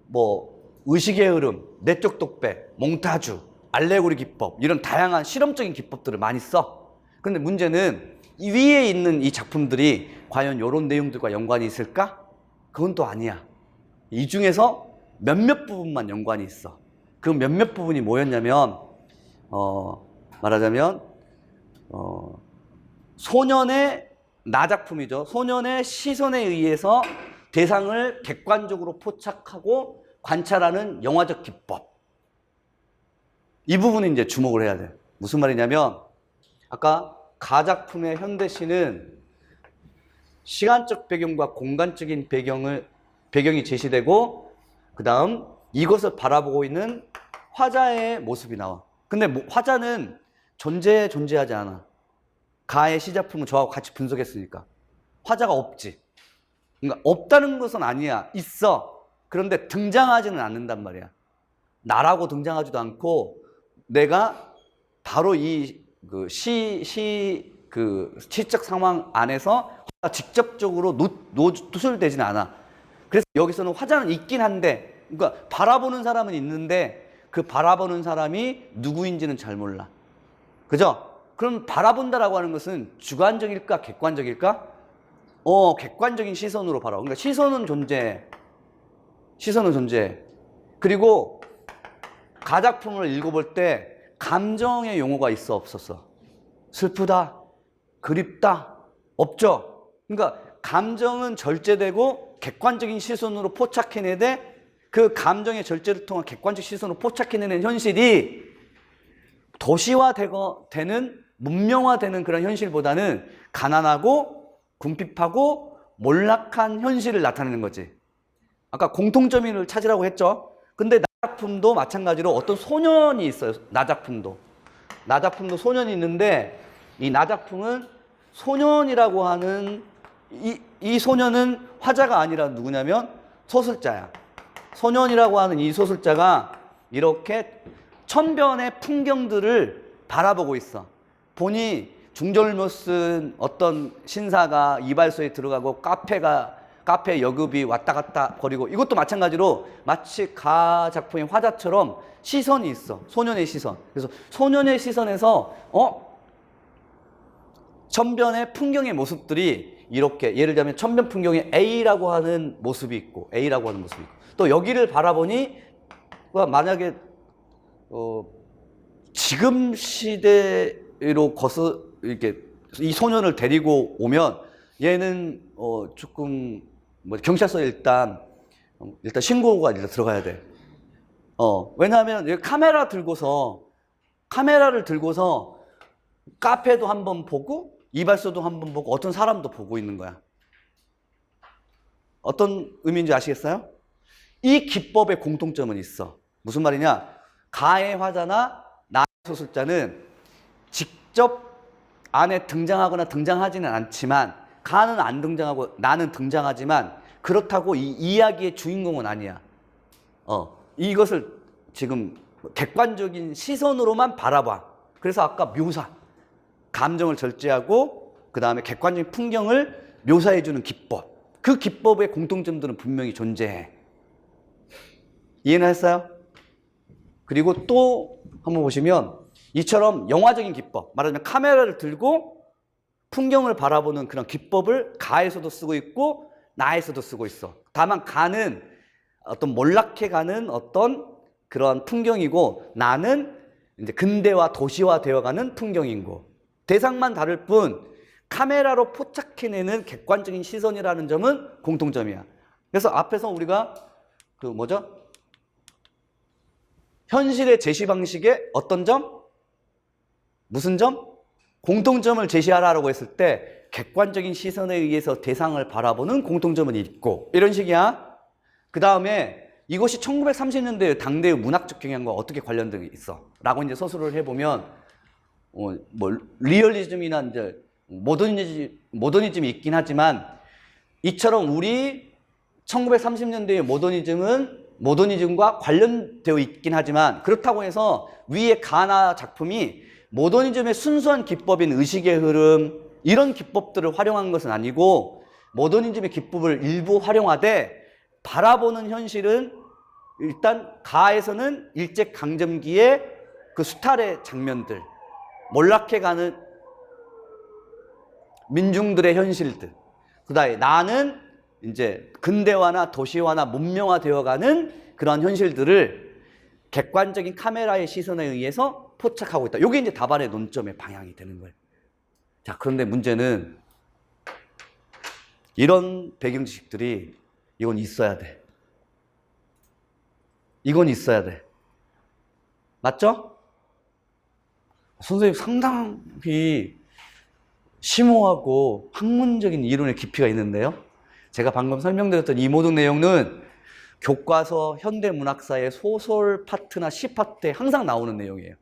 뭐 의식의 흐름, 내적 독백, 몽타주, 알레고리 기법 이런 다양한 실험적인 기법들을 많이 써. 그런데 문제는 이 위에 있는 이 작품들이 과연 이런 내용들과 연관이 있을까? 그건 또 아니야. 이 중에서 몇몇 부분만 연관이 있어. 그 몇몇 부분이 뭐였냐면 말하자면 소년의 나 작품이죠. 소년의 시선에 의해서 대상을 객관적으로 포착하고 관찰하는 영화적 기법. 이 부분에 이제 주목을 해야 돼. 무슨 말이냐면 아까 가 작품의 현대시는 시간적 배경과 공간적인 배경이 제시되고, 그 다음 이것을 바라보고 있는 화자의 모습이 나와. 근데 화자는 존재하지 않아. 가의 시작품은 저하고 같이 분석했으니까. 화자가 없지. 그러니까 없다는 것은 아니야. 있어. 그런데 등장하지는 않는단 말이야. 나라고 등장하지도 않고, 내가 바로 시적 상황 안에서 직접적으로 노출되지는 않아. 그래서 여기서는 화자는 있긴 한데, 그러니까 바라보는 사람은 있는데 그 바라보는 사람이 누구인지는 잘 몰라. 그죠? 그럼 바라본다라고 하는 것은 주관적일까 객관적일까? 객관적인 시선으로 바라보. 그러니까 시선은 존재해. 그리고 가작품을 읽어볼 때 감정의 용어가 있어, 없었어? 슬프다, 그립다, 없죠? 그러니까 감정은 절제되고 객관적인 시선으로 포착해내되, 그 감정의 절제를 통한 객관적 시선으로 포착해내는 현실이 도시화되는 문명화되는 그런 현실보다는 가난하고 궁핍하고 몰락한 현실을 나타내는 거지. 아까 공통점을 찾으라고 했죠. 근데 나작품도 마찬가지로 어떤 소년이 있어요. 나작품도 소년이 있는데, 이 나작품은 소년이라고 하는 이 소년은 화자가 아니라 누구냐면 소설자야. 소년이라고 하는 이 소설자가 이렇게 천변의 풍경들을 바라보고 있어. 보니 중절모 쓴 어떤 신사가 이발소에 들어가고 카페 여급이 왔다 갔다 거리고, 이것도 마찬가지로 마치 가 작품의 화자처럼 시선이 있어. 소년의 시선. 그래서 소년의 시선에서 천변의 풍경의 모습들이 이렇게, 예를 들면 천변 풍경에 A라고 하는 모습이 있고 또 여기를 바라보니 만약에 지금 시대로 이렇게 이 소년을 데리고 오면 얘는 조금 경찰서에 일단 신고가 일단 들어가야 돼. 왜냐하면 카메라를 들고서 카페도 한번 보고 이발소도 한번 보고 어떤 사람도 보고 있는 거야. 어떤 의미인지 아시겠어요? 이 기법의 공통점은 있어. 무슨 말이냐? 가의 화자나 나의 소설자는 직접 안에 등장하거나 등장하지는 않지만, 가는 안 등장하고 나는 등장하지만, 그렇다고 이 이야기의 주인공은 아니야. 이것을 지금 객관적인 시선으로만 바라봐. 그래서 아까 묘사, 감정을 절제하고 그 다음에 객관적인 풍경을 묘사해주는 기법, 그 기법의 공통점들은 분명히 존재해. 이해는 했어요? 그리고 또 한번 보시면 이처럼 영화적인 기법, 말하자면 카메라를 들고 풍경을 바라보는 그런 기법을 가에서도 쓰고 있고 나에서도 쓰고 있어. 다만 가는 어떤 몰락해가는 어떤 그런 풍경이고, 나는 이제 근대화, 도시화 되어가는 풍경인 거. 대상만 다를 뿐 카메라로 포착해내는 객관적인 시선이라는 점은 공통점이야. 그래서 앞에서 우리가 그 뭐죠? 현실의 제시 방식의 어떤 점? 무슨 점? 공통점을 제시하라고 했을 때 객관적인 시선에 의해서 대상을 바라보는 공통점은 있고, 이런 식이야. 그 다음에 이것이 1930년대 당대의 문학적 경향과 어떻게 관련되어 있어? 라고 이제 서술을 해보면, 뭐, 리얼리즘이나 이제 모더니즘이 있긴 하지만, 이처럼 우리 1930년대의 모더니즘과 관련되어 있긴 하지만, 그렇다고 해서 위의 가나 작품이 모더니즘의 순수한 기법인 의식의 흐름, 이런 기법들을 활용한 것은 아니고, 모더니즘의 기법을 일부 활용하되 바라보는 현실은 일단 가에서는 일제강점기의 그 수탈의 장면들, 몰락해가는 민중들의 현실들, 그 다음에 나는 이제 근대화나 도시화나 문명화되어가는 그런 현실들을 객관적인 카메라의 시선에 의해서 포착하고 있다. 이게 이제 다발의 논점의 방향이 되는 거예요. 자, 그런데 문제는 이런 배경 지식들이 이건 있어야 돼. 이건 있어야 돼. 맞죠? 선생님 상당히 심오하고 학문적인 이론의 깊이가 있는데요. 제가 방금 설명드렸던 이 모든 내용은 교과서 현대문학사의 소설 파트나 시 파트에 항상 나오는 내용이에요.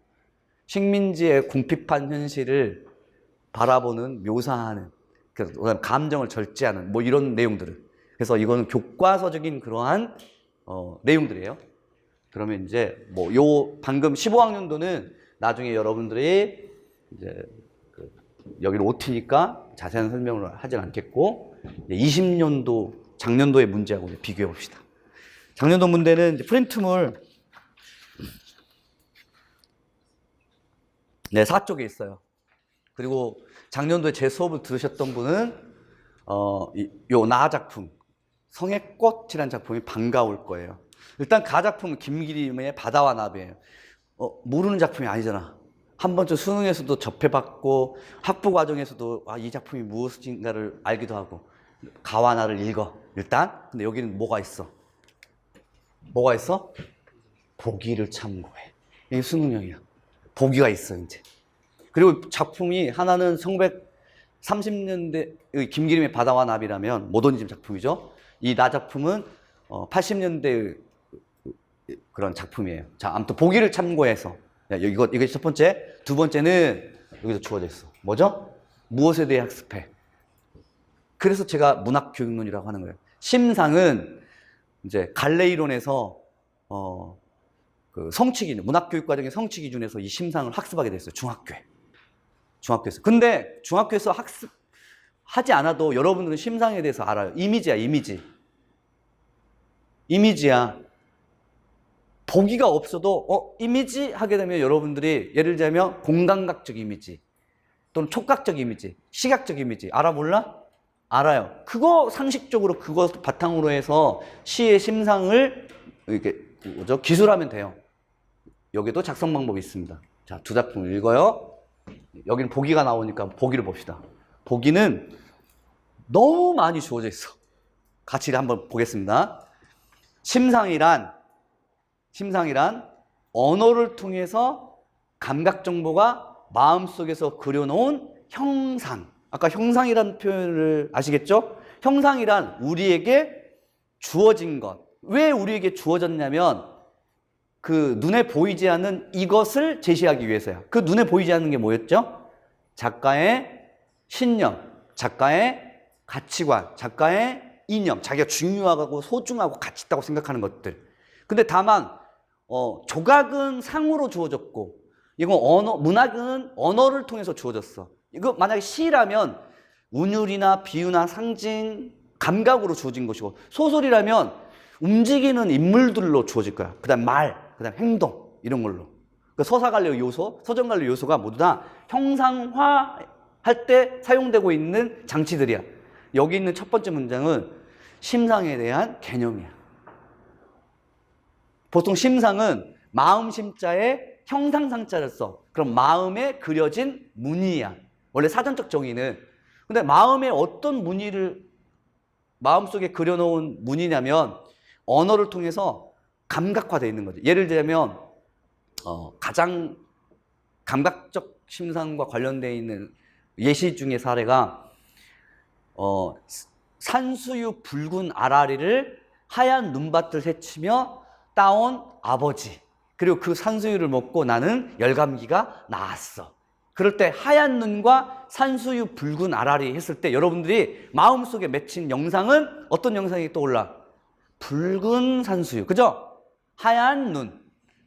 식민지의 궁핍한 현실을 바라보는, 묘사하는, 그다음 감정을 절제하는 뭐 이런 내용들을. 그래서 이거는 교과서적인 그러한 내용들이에요. 그러면 이제 뭐 요 방금 15학년도는 나중에 여러분들이 이제 여기는 OT니까 자세한 설명을 하진 않겠고, 20년도 작년도의 문제하고 비교해 봅시다. 작년도 문제는 이제 프린트물 4쪽에 있어요. 그리고 작년도에 제 수업을 들으셨던 분은 요 나 작품 성의 꽃이라는 작품이 반가울 거예요. 일단 가 작품은 김기림의 바다와 나비예요. 모르는 작품이 아니잖아. 한 번쯤 수능에서도 접해봤고 학부 과정에서도 이 작품이 무엇인가를 알기도 하고, 가와 나를 읽어 일단. 근데 여기는 뭐가 있어? 뭐가 있어? 보기를 참고해. 이게 수능형이야. 보기가 있어 이제. 그리고 작품이 하나는 1930년대 김기림의 바다와 나비라면 모더니즘 작품이죠. 이 나 작품은 80년대의 그런 작품이에요. 자, 아무튼 보기를 참고해서, 이거 첫 번째. 두 번째는 여기서 주어져 있어. 뭐죠? 무엇에 대해 학습해? 그래서 제가 문학교육론이라고 하는 거예요. 심상은 이제 갈래 이론에서 그 성취 기준, 문학교육 과정의 성취 기준에서 이 심상을 학습하게 됐어요. 중학교에서. 근데 중학교에서 학습하지 않아도 여러분들은 심상에 대해서 알아요. 이미지야. 보기가 없어도 이미지 하게 되면 여러분들이 예를 들자면 공감각적 이미지 또는 촉각적 이미지, 시각적 이미지 알아 몰라? 알아요. 그거 상식적으로 그거 바탕으로 해서 시의 심상을 이렇게 기술하면 돼요. 여기도 작성 방법이 있습니다. 자, 두 작품을 읽어요. 여기는 보기가 나오니까 보기를 봅시다. 보기는 너무 많이 주어져 있어. 같이 한번 보겠습니다. 심상이란 언어를 통해서 감각 정보가 마음속에서 그려놓은 형상. 아까 형상이라는 표현을 아시겠죠? 형상이란 우리에게 주어진 것. 왜 우리에게 주어졌냐면 그 눈에 보이지 않는 이것을 제시하기 위해서야. 그 눈에 보이지 않는 게 뭐였죠? 작가의 신념, 작가의 가치관, 작가의 이념, 자기가 중요하고 소중하고 가치 있다고 생각하는 것들. 근데 다만 조각은 상으로 주어졌고, 이거 문학은 언어를 통해서 주어졌어. 이거 만약에 시라면 운율이나 비유나 상징, 감각으로 주어진 것이고, 소설이라면 움직이는 인물들로 주어질 거야. 그 다음 말, 그 다음 행동, 이런 걸로. 그 서사관료 요소, 서정관료 요소가 모두 다 형상화할 때 사용되고 있는 장치들이야. 여기 있는 첫 번째 문장은 심상에 대한 개념이야. 보통 심상은 마음 심자에 형상상자를 써. 그럼 마음에 그려진 무늬야. 원래 사전적 정의는. 근데 마음에 어떤 무늬를 마음속에 그려놓은 무늬냐면 언어를 통해서 감각화되어 있는 거죠. 예를 들자면 가장 감각적 심상과 관련되어 있는 예시 중의 사례가 산수유 붉은 아라리를 하얀 눈밭을 헤치며 따온 아버지. 그리고 그 산수유를 먹고 나는 열감기가 나았어. 그럴 때 하얀 눈과 산수유 붉은 아라리 했을 때 여러분들이 마음속에 맺힌 영상은 어떤 영상이 떠올라? 붉은 산수유. 그죠? 하얀 눈.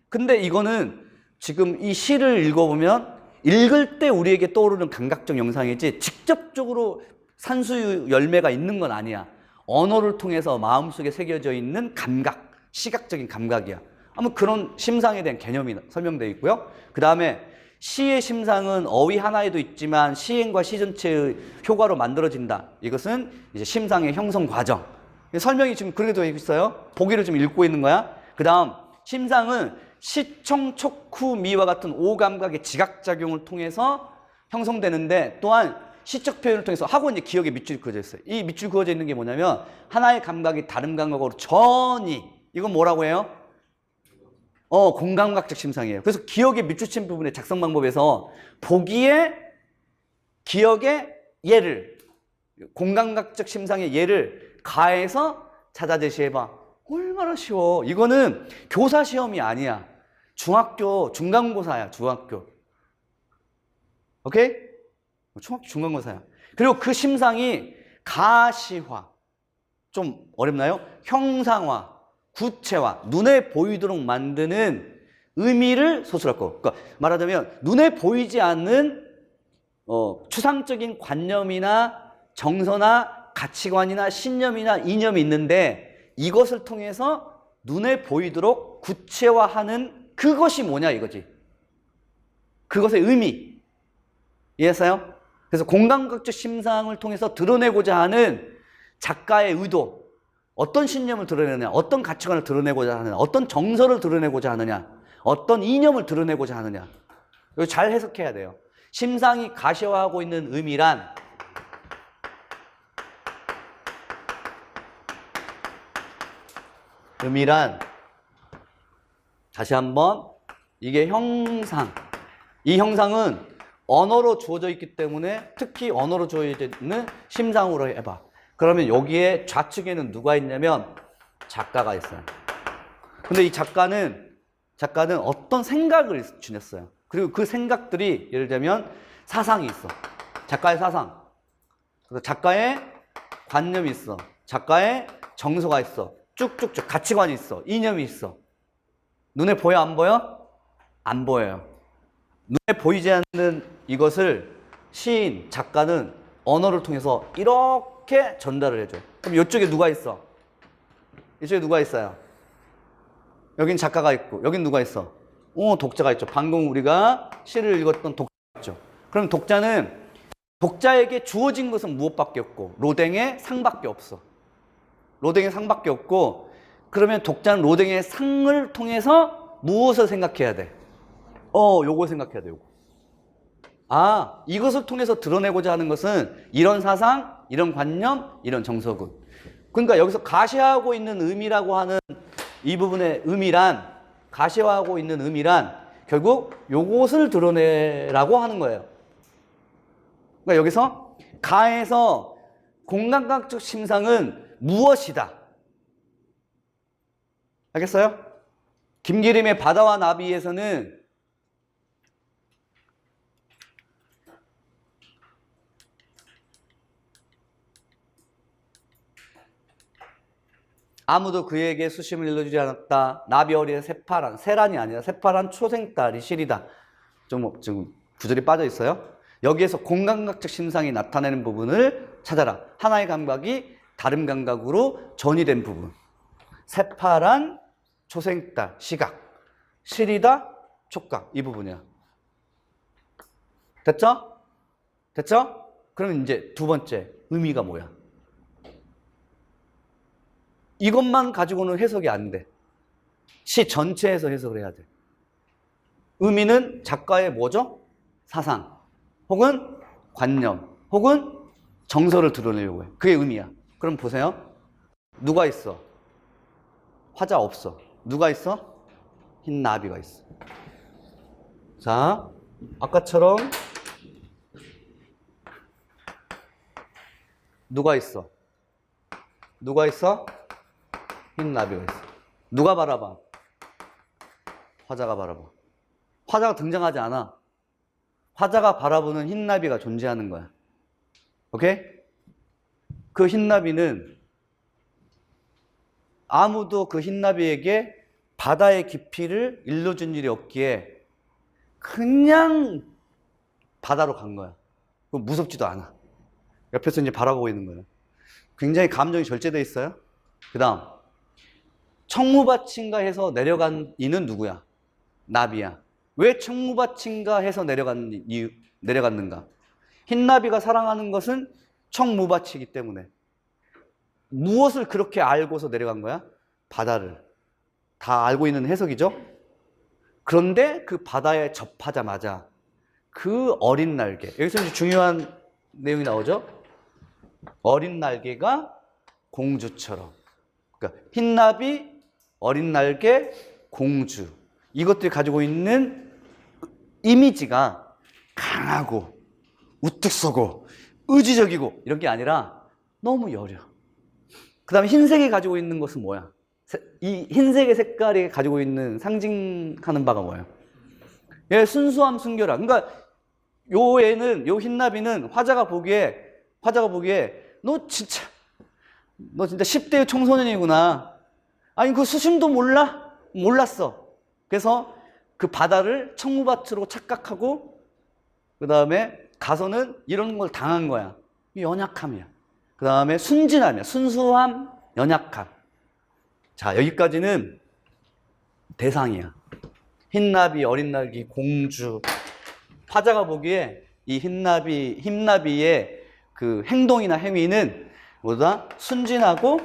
근데 이거는 지금 이 시를 읽어보면 읽을 때 우리에게 떠오르는 감각적 영상이지 직접적으로 산수유 열매가 있는 건 아니야. 언어를 통해서 마음속에 새겨져 있는 감각, 시각적인 감각이야. 아마 그런 심상에 대한 개념이 설명되어 있고요. 그 다음에 시의 심상은 어휘 하나에도 있지만 시행과 시 전체의 효과로 만들어진다. 이것은 이제 심상의 형성 과정. 설명이 지금 그렇게 되어 있어요. 보기를 좀 읽고 있는 거야. 그 다음 심상은 시, 청, 촉, 후, 미와 같은 오감각의 지각작용을 통해서 형성되는데 또한 시적 표현을 통해서 하고 이제 기억에 밑줄이 그어져 있어요. 이 밑줄 그어져 있는 게 뭐냐면 하나의 감각이 다른 감각으로 전이 이건 뭐라고 해요? 공감각적 심상이에요. 그래서 기억에 밑줄 친 부분의 작성 방법에서 보기에 기억의 예를 공감각적 심상의 예를 가해서 찾아 제시해봐. 얼마나 쉬워. 이거는 교사 시험이 아니야. 중학교 중간고사야. 중학교. 오케이? 중학교 중간고사야. 그리고 그 심상이 가시화. 좀 어렵나요? 형상화, 구체화, 눈에 보이도록 만드는 의미를 소술할 거. 그러니까 말하자면 눈에 보이지 않는 추상적인 관념이나 정서나 가치관이나 신념이나 이념이 있는데 이것을 통해서 눈에 보이도록 구체화하는 그것이 뭐냐 이거지. 그것의 의미. 이해했어요? 그래서 공감각적 심상을 통해서 드러내고자 하는 작가의 의도. 어떤 신념을 드러내느냐, 어떤 가치관을 드러내고자 하느냐, 어떤 정서를 드러내고자 하느냐, 어떤 이념을 드러내고자 하느냐. 이거 잘 해석해야 돼요. 심상이 가시화하고 있는 의미란 다시 한번 이게 형상. 이 형상은 언어로 주어져 있기 때문에 특히 언어로 주어져 있는 심상으로 해봐. 그러면 여기에 좌측에는 누가 있냐면 작가가 있어요. 근데 이 작가는 어떤 생각을 지녔어요. 그리고 그 생각들이 예를 들면 사상이 있어. 작가의 사상. 그래서 작가의 관념이 있어. 작가의 정서가 있어. 쭉쭉쭉 가치관이 있어. 이념이 있어. 눈에 보여 안 보여? 안 보여요. 눈에 보이지 않는 이것을 시인, 작가는 언어를 통해서 이렇게 전달을 해줘요. 그럼 이쪽에 누가 있어? 이쪽에 누가 있어요? 여긴 작가가 있고 여긴 누가 있어? 독자가 있죠. 방금 우리가 시를 읽었던 독자가 있죠. 그럼 독자에게 주어진 것은 무엇밖에 없고 로댕의 상밖에 없어. 로댕의 상밖에 없고 그러면 독자는 로댕의 상을 통해서 무엇을 생각해야 돼? 요거 생각해야 돼, 요거. 이것을 통해서 드러내고자 하는 것은 이런 사상, 이런 관념, 이런 정서군. 그러니까 여기서 가시화하고 있는 의미라고 하는 이 부분의 의미란, 가시화하고 있는 의미란 결국 요것을 드러내라고 하는 거예요. 그러니까 여기서 가에서 공감각적 심상은 무엇이다? 알겠어요? 김기림의 바다와 나비에서는 아무도 그에게 수심을 일러주지 않았다. 나비 어리의 새파란, 새란이 아니라 새파란 초생딸이 시리다. 좀 구절이 빠져 있어요. 여기에서 공감각적 심상이 나타내는 부분을 찾아라. 하나의 감각이 다른 감각으로 전이된 부분. 새파란, 초생딸, 시각. 시리다, 촉각. 이 부분이야. 됐죠? 됐죠? 그럼 이제 두 번째, 의미가 뭐야? 이것만 가지고는 해석이 안 돼. 시 전체에서 해석을 해야 돼. 의미는 작가의 뭐죠? 사상, 혹은 관념, 혹은 정서를 드러내려고 해. 그게 의미야. 그럼 보세요. 누가 있어? 화자 없어. 누가 있어? 흰 나비가 있어. 자, 아까처럼 누가 있어? 누가 있어? 흰 나비가 있어. 누가 바라봐? 화자가 바라봐. 화자가 등장하지 않아. 화자가 바라보는 흰 나비가 존재하는 거야. 오케이? 그 흰 나비는 아무도 그 흰 나비에게 바다의 깊이를 일러준 일이 없기에 그냥 바다로 간 거야. 무섭지도 않아. 옆에서 이제 바라보고 있는 거예요. 굉장히 감정이 절제되어 있어요. 그 다음, 청무밭인가 해서 내려간 이는 누구야? 나비야. 왜 청무밭인가 해서 내려갔는가? 흰나비가 사랑하는 것은 청무밭이기 때문에. 무엇을 그렇게 알고서 내려간 거야? 바다를. 다 알고 있는 해석이죠? 그런데 그 바다에 접하자마자 그 어린 날개, 여기서 이제 중요한 내용이 나오죠? 어린 날개가 공주처럼. 그러니까 흰나비, 어린 날개, 공주. 이것들이 가지고 있는 이미지가 강하고 우뚝 서고 의지적이고 이런 게 아니라 너무 여려. 그 다음에 흰색이 가지고 있는 것은 뭐야? 이 흰색의 색깔이 가지고 있는 상징하는 바가 뭐예요? 예, 순수함, 순결함. 그러니까 요 애는, 요 흰나비는 화자가 보기에 너 진짜 10대의 청소년이구나. 아니 그 수심도 몰라? 몰랐어. 그래서 그 바다를 청무밭으로 착각하고 그 다음에 가서는 이런 걸 당한 거야. 이 연약함이야. 그 다음에 순진함이야. 순수함, 연약함. 자, 여기까지는 대상이야. 흰나비, 어린 날개, 공주. 화자가 보기에 이 흰나비의 그 행동이나 행위는 뭐다? 순진하고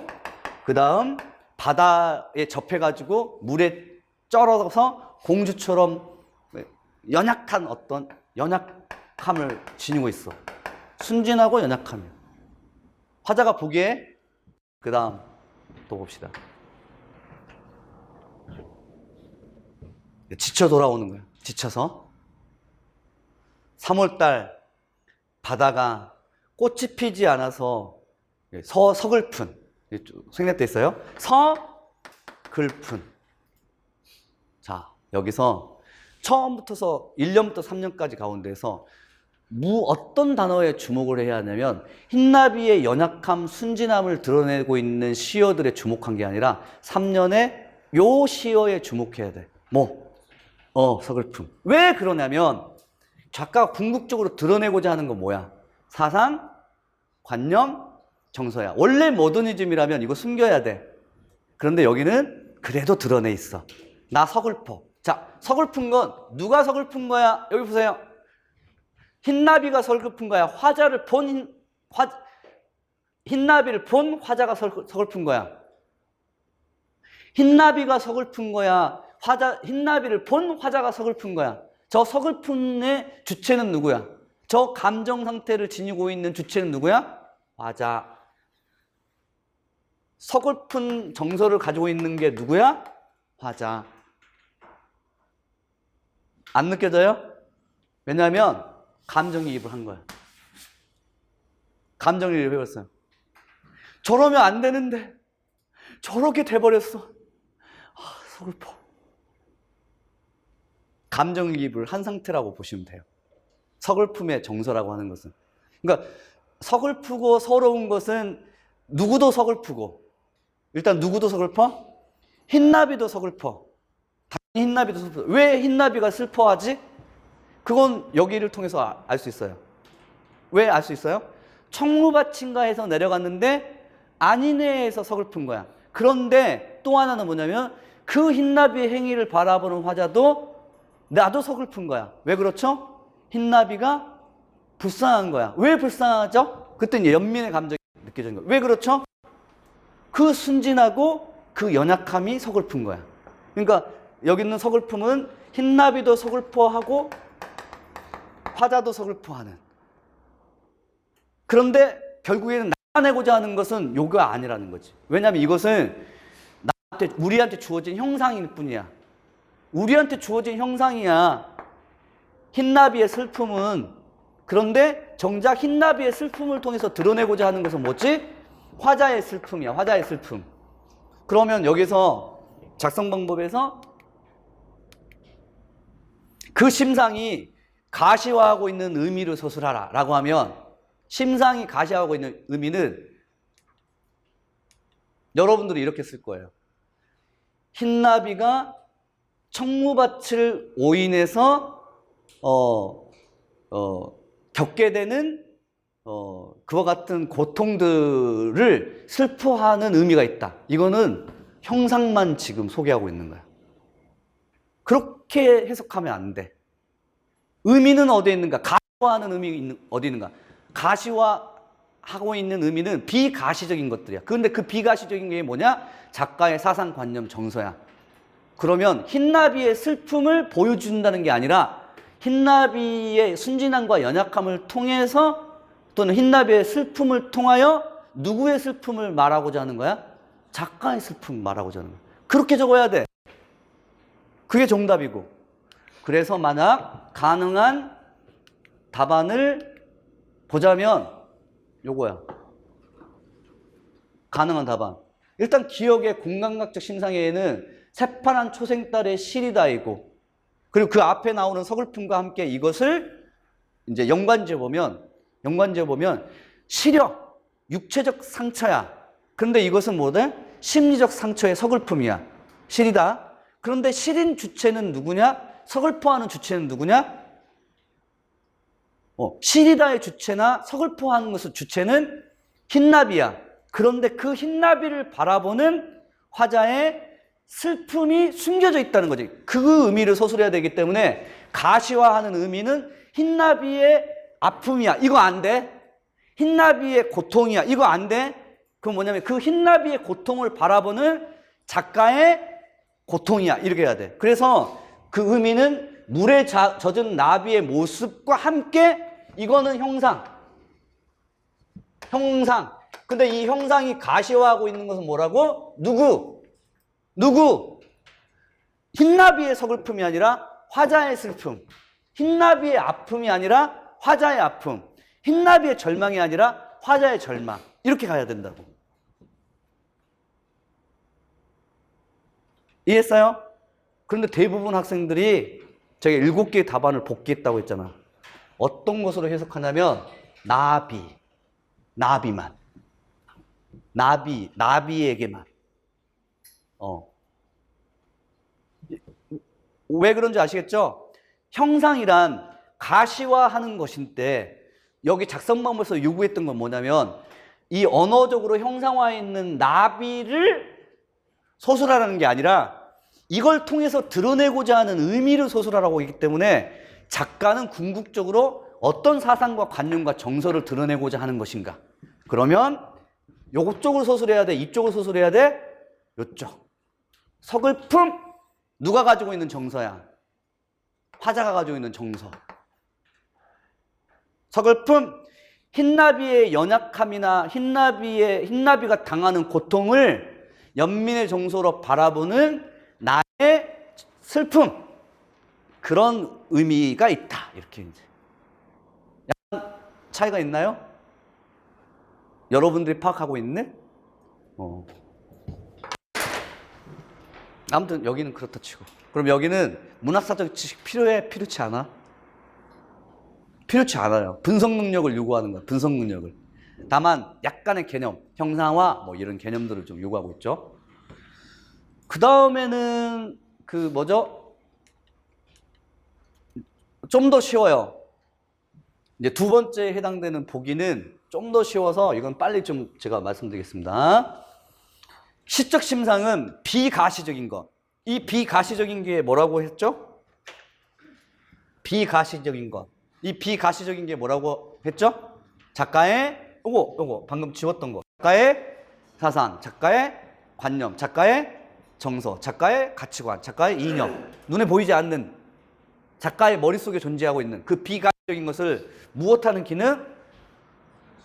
그 다음 바다에 접해가지고 물에 쩔어서 공주처럼 연약한 어떤 연약함을 지니고 있어. 순진하고 연약함이야. 화자가 보기에 그 다음 또 봅시다. 지쳐 돌아오는 거야. 지쳐서 3월달 바다가 꽃이 피지 않아서 서글픈, 생략돼 있어요. 서글픈. 자, 여기서 처음부터서 1년부터 3년까지 가운데서 어떤 단어에 주목을 해야 하냐면 흰나비의 연약함, 순진함을 드러내고 있는 시어들에 주목한 게 아니라 3년의 요 시어에 주목해야 돼. 서글픔. 왜 그러냐면 작가가 궁극적으로 드러내고자 하는 건 뭐야? 사상, 관념, 정서야. 원래 모더니즘이라면 이거 숨겨야 돼. 그런데 여기는 그래도 드러내 있어. 나 서글퍼. 자, 서글픈 건 누가 서글픈 거야? 여기 보세요. 흰나비가 서글픈 거야? 흰나비를 본 화자가 서글픈 거야? 흰나비가 서글픈 거야? 흰나비를 본 화자가 서글픈 거야? 저 서글픔의 주체는 누구야? 저 감정 상태를 지니고 있는 주체는 누구야? 화자. 서글픈 정서를 가지고 있는 게 누구야? 화자. 안 느껴져요? 왜냐하면 감정이입을 한 거야. 감정이입을 해버렸어요. 저러면 안 되는데 저렇게 돼버렸어. 서글퍼. 감정이입을 한 상태라고 보시면 돼요. 서글픔의 정서라고 하는 것은. 그러니까 서글프고 서러운 것은 누구도 서글프고, 일단 누구도 슬퍼? 흰나비도 서글퍼. 당연히 흰나비도 슬퍼. 왜 흰나비가 슬퍼하지? 그건 여기를 통해서 알 수 있어요. 왜 알 수 있어요? 청무밭인가 해서 내려갔는데 아니네 해서 서글픈 거야. 그런데 또 하나는 뭐냐면 그 흰나비의 행위를 바라보는 화자도 나도 서글픈 거야. 왜 그렇죠? 흰나비가 불쌍한 거야. 왜 불쌍하죠? 그때 이제 연민의 감정이 느껴지는 거야. 왜 그렇죠? 그 순진하고 그 연약함이 서글픈 거야. 그러니까 여기 있는 서글픔은 흰나비도 서글퍼하고 화자도 서글퍼하는. 그런데 결국에는 나타내고자 하는 것은 요가 아니라는 거지. 왜냐하면 이것은 우리한테 주어진 형상일 뿐이야. 우리한테 주어진 형상이야. 흰나비의 슬픔은. 그런데 정작 흰나비의 슬픔을 통해서 드러내고자 하는 것은 뭐지? 화자의 슬픔이야. 화자의 슬픔. 그러면 여기서 작성 방법에서 그 심상이 가시화하고 있는 의미를 서술하라 라고 하면, 심상이 가시화하고 있는 의미는 여러분들이 이렇게 쓸 거예요. 흰나비가 청무밭을 오인해서 겪게 되는 그와 같은 고통들을 슬퍼하는 의미가 있다. 이거는 형상만 지금 소개하고 있는 거야. 그렇게 해석하면 안 돼. 의미는 어디에 있는가? 가시화하는 의미가 어디 있는가? 가시화하고 있는 의미는 비가시적인 것들이야. 그런데 그 비가시적인 게 뭐냐? 작가의 사상관념 정서야. 그러면 흰나비의 슬픔을 보여준다는 게 아니라 흰나비의 순진함과 연약함을 통해서, 또는 흰나비의 슬픔을 통하여 누구의 슬픔을 말하고자 하는 거야? 작가의 슬픔을 말하고자 하는 거야. 그렇게 적어야 돼. 그게 정답이고. 그래서 만약 가능한 답안을 보자면 요거야. 가능한 답안. 일단 기억의 공감각적 심상에는 새파란 초생달의 시리다이고, 그리고 그 앞에 나오는 서글픔과 함께 이것을 이제 연관지어 보면 시력, 육체적 상처야. 그런데 이것은 뭐래? 심리적 상처의 서글픔이야. 시리다. 그런데 시린 주체는 누구냐? 서글퍼하는 주체는 누구냐? 시리다의 주체나 서글퍼하는 것의 주체는 흰나비야. 그런데 그 흰나비를 바라보는 화자의 슬픔이 숨겨져 있다는 거지. 그 의미를 서술해야 되기 때문에 가시화하는 의미는 흰나비의 아픔이야. 이거 안 돼. 흰나비의 고통이야. 이거 안 돼. 그건 뭐냐면 그 흰나비의 고통을 바라보는 작가의 고통이야. 이렇게 해야 돼. 그래서 그 의미는 물에 젖은 나비의 모습과 함께, 이거는 형상. 근데 이 형상이 가시화하고 있는 것은 뭐라고? 누구? 흰나비의 서글픔이 아니라 화자의 슬픔. 흰나비의 아픔이 아니라 화자의 아픔. 흰나비의 절망이 아니라 화자의 절망. 이렇게 가야 된다고. 이해했어요? 그런데 대부분 학생들이 제가 7개의 답안을 복기했다고 했잖아. 어떤 것으로 해석하냐면 나비만. 나비에게만. 왜 그런지 아시겠죠? 형상이란 가시화하는 것인데, 여기 작성방법에서 요구했던 건 뭐냐면 이 언어적으로 형상화해 있는 나비를 서술하라는 게 아니라 이걸 통해서 드러내고자 하는 의미를 서술하라고 했기 때문에, 작가는 궁극적으로 어떤 사상과 관념과 정서를 드러내고자 하는 것인가. 그러면 요쪽으로 서술해야 돼? 이쪽으로 서술해야 돼? 요쪽. 서글픔, 누가 가지고 있는 정서야? 화자가 가지고 있는 정서. 서글픔, 흰나비의 연약함이나 흰나비가 당하는 고통을 연민의 정서로 바라보는 나의 슬픔. 그런 의미가 있다. 이렇게 이제. 약간 차이가 있나요? 여러분들이 파악하고 있네? 아무튼 여기는 그렇다 치고. 그럼 여기는 문학사적 지식 필요해? 필요치 않아? 필요치 않아요. 분석 능력을 요구하는 거야. 분석 능력을. 다만 약간의 개념, 형상화 뭐 이런 개념들을 좀 요구하고 있죠. 그 다음에는 좀 더 쉬워요. 이제 두 번째 해당되는 보기는 좀 더 쉬워서 이건 빨리 좀 제가 말씀드리겠습니다. 시적 심상은 비가시적인 것. 이 비가시적인 게 뭐라고 했죠? 비가시적인 것. 이 비가시적인 게 뭐라고 했죠? 작가의 요거 방금 지웠던 거. 작가의 사상, 작가의 관념, 작가의 정서, 작가의 가치관, 작가의 이념, 눈에 보이지 않는 작가의 머릿속에 존재하고 있는 그 비가시적인 것을 무엇하는 기능?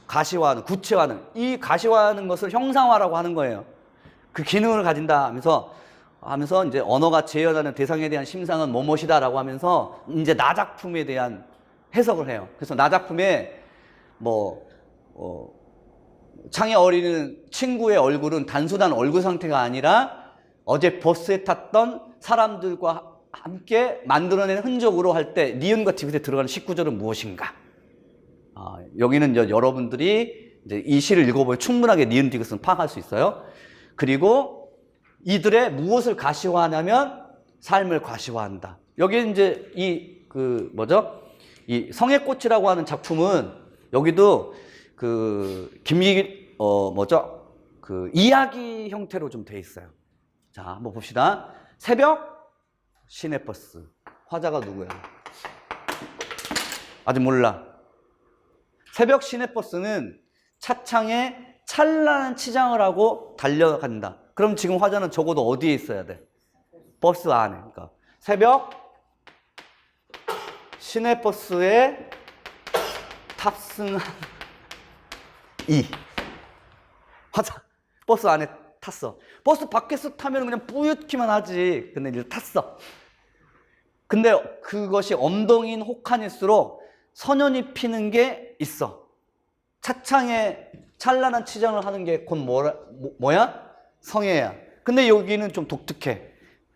가시화하는, 구체화하는. 이 가시화하는 것을 형상화라고 하는 거예요. 그 기능을 가진다 하면서 이제 언어가 재현하는 대상에 대한 심상은 뭐뭇이다라고 하면서 이제 나 작품에 대한 해석을 해요. 그래서 나 작품에 창에 어리는 친구의 얼굴은 단순한 얼굴 상태가 아니라 어제 버스에 탔던 사람들과 함께 만들어낸 흔적으로 할 때 니은과 디귿에 들어가는 식구절은 무엇인가? 여기는 이제 여러분들이 이제 이 시를 읽어보면 충분하게 니은 디귿은 파악할 수 있어요. 그리고 이들의 무엇을 가시화하냐면 삶을 가시화한다. 여기 이제 이 성의 꽃이라고 하는 작품은 여기도 이야기 형태로 좀 돼 있어요. 자, 한번 봅시다. 새벽 시내버스. 화자가 누구야? 아직 몰라. 새벽 시내버스는 차창에 찬란한 치장을 하고 달려간다. 그럼 지금 화자는 적어도 어디에 있어야 돼? 버스 안에. 그러니까 새벽 시내버스에 탑승한 화자 버스 안에 탔어. 버스 밖에서 타면 그냥 뿌옇기만 하지. 근데 이제 탔어. 근데 그것이 엉덩이인 혹한일수록 선연이 피는 게 있어. 차창에 찬란한 치장을 하는 게 곧 뭐야? 성애야. 근데 여기는 좀 독특해.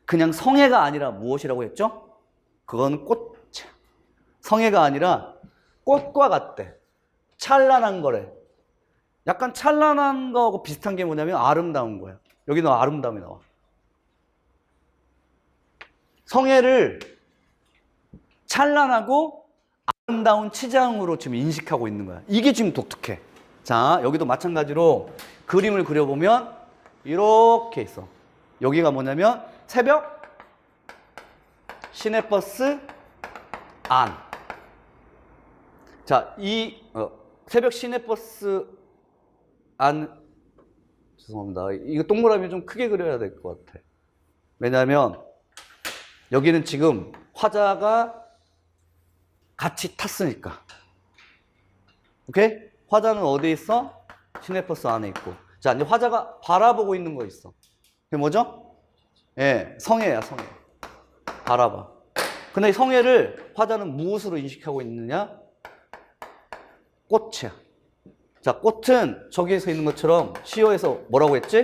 그냥 성애가 아니라 무엇이라고 했죠? 그건 꽃이야. 성애가 아니라 꽃과 같대. 찬란한 거래. 약간 찬란한 거하고 비슷한 게 뭐냐면 아름다운 거야. 여기는 아름다움이 나와. 성애를 찬란하고 아름다운 치장으로 지금 인식하고 있는 거야. 이게 지금 독특해. 자, 여기도 마찬가지로 그림을 그려보면 이렇게 있어. 여기가 뭐냐면 새벽 시내버스 안. 자, 새벽 시내버스 안, 죄송합니다. 이거 동그라미 좀 크게 그려야 될 것 같아. 왜냐하면 여기는 지금 화자가 같이 탔으니까. 오케이? 화자는 어디 있어? 시내버스 안에 있고. 자, 이제 화자가 바라보고 있는 거 있어. 그게 뭐죠? 예, 성애야, 성애. 바라봐. 근데 이 성애를 화자는 무엇으로 인식하고 있느냐? 꽃이야. 자, 꽃은 저기에서 있는 것처럼 시어에서 뭐라고 했지?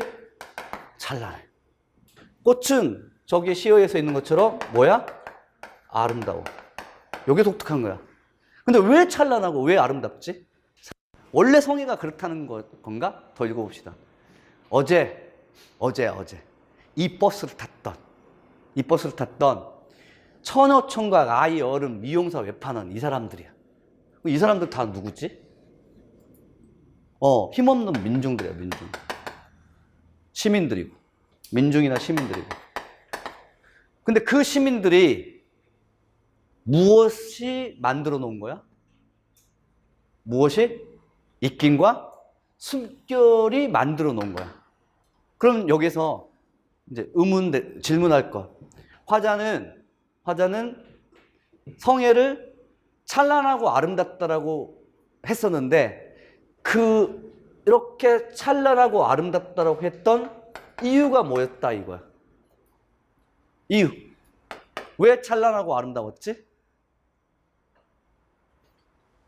찬란해. 꽃은 저기 시어에서 있는 것처럼 뭐야? 아름다워. 여기 독특한 거야. 근데 왜 찬란하고 왜 아름답지? 원래 성애가 그렇다는 건가? 더 읽어봅시다. 어제 이 버스를 탔던 처녀 총각 아이 어른 미용사 외파는 이 사람들이야. 이 사람들 다 누구지? 힘없는 민중들이야, 민중. 시민들이고. 민중이나 시민들이고. 근데 그 시민들이 무엇이 만들어 놓은 거야? 무엇이? 입김과 숨결이 만들어 놓은 거야. 그럼 여기서 이제 질문할 것. 화자는 성애를 찬란하고 아름답다라고 했었는데 이렇게 찬란하고 아름답다라고 했던 이유가 뭐였다 이거야. 이유. 왜 찬란하고 아름다웠지?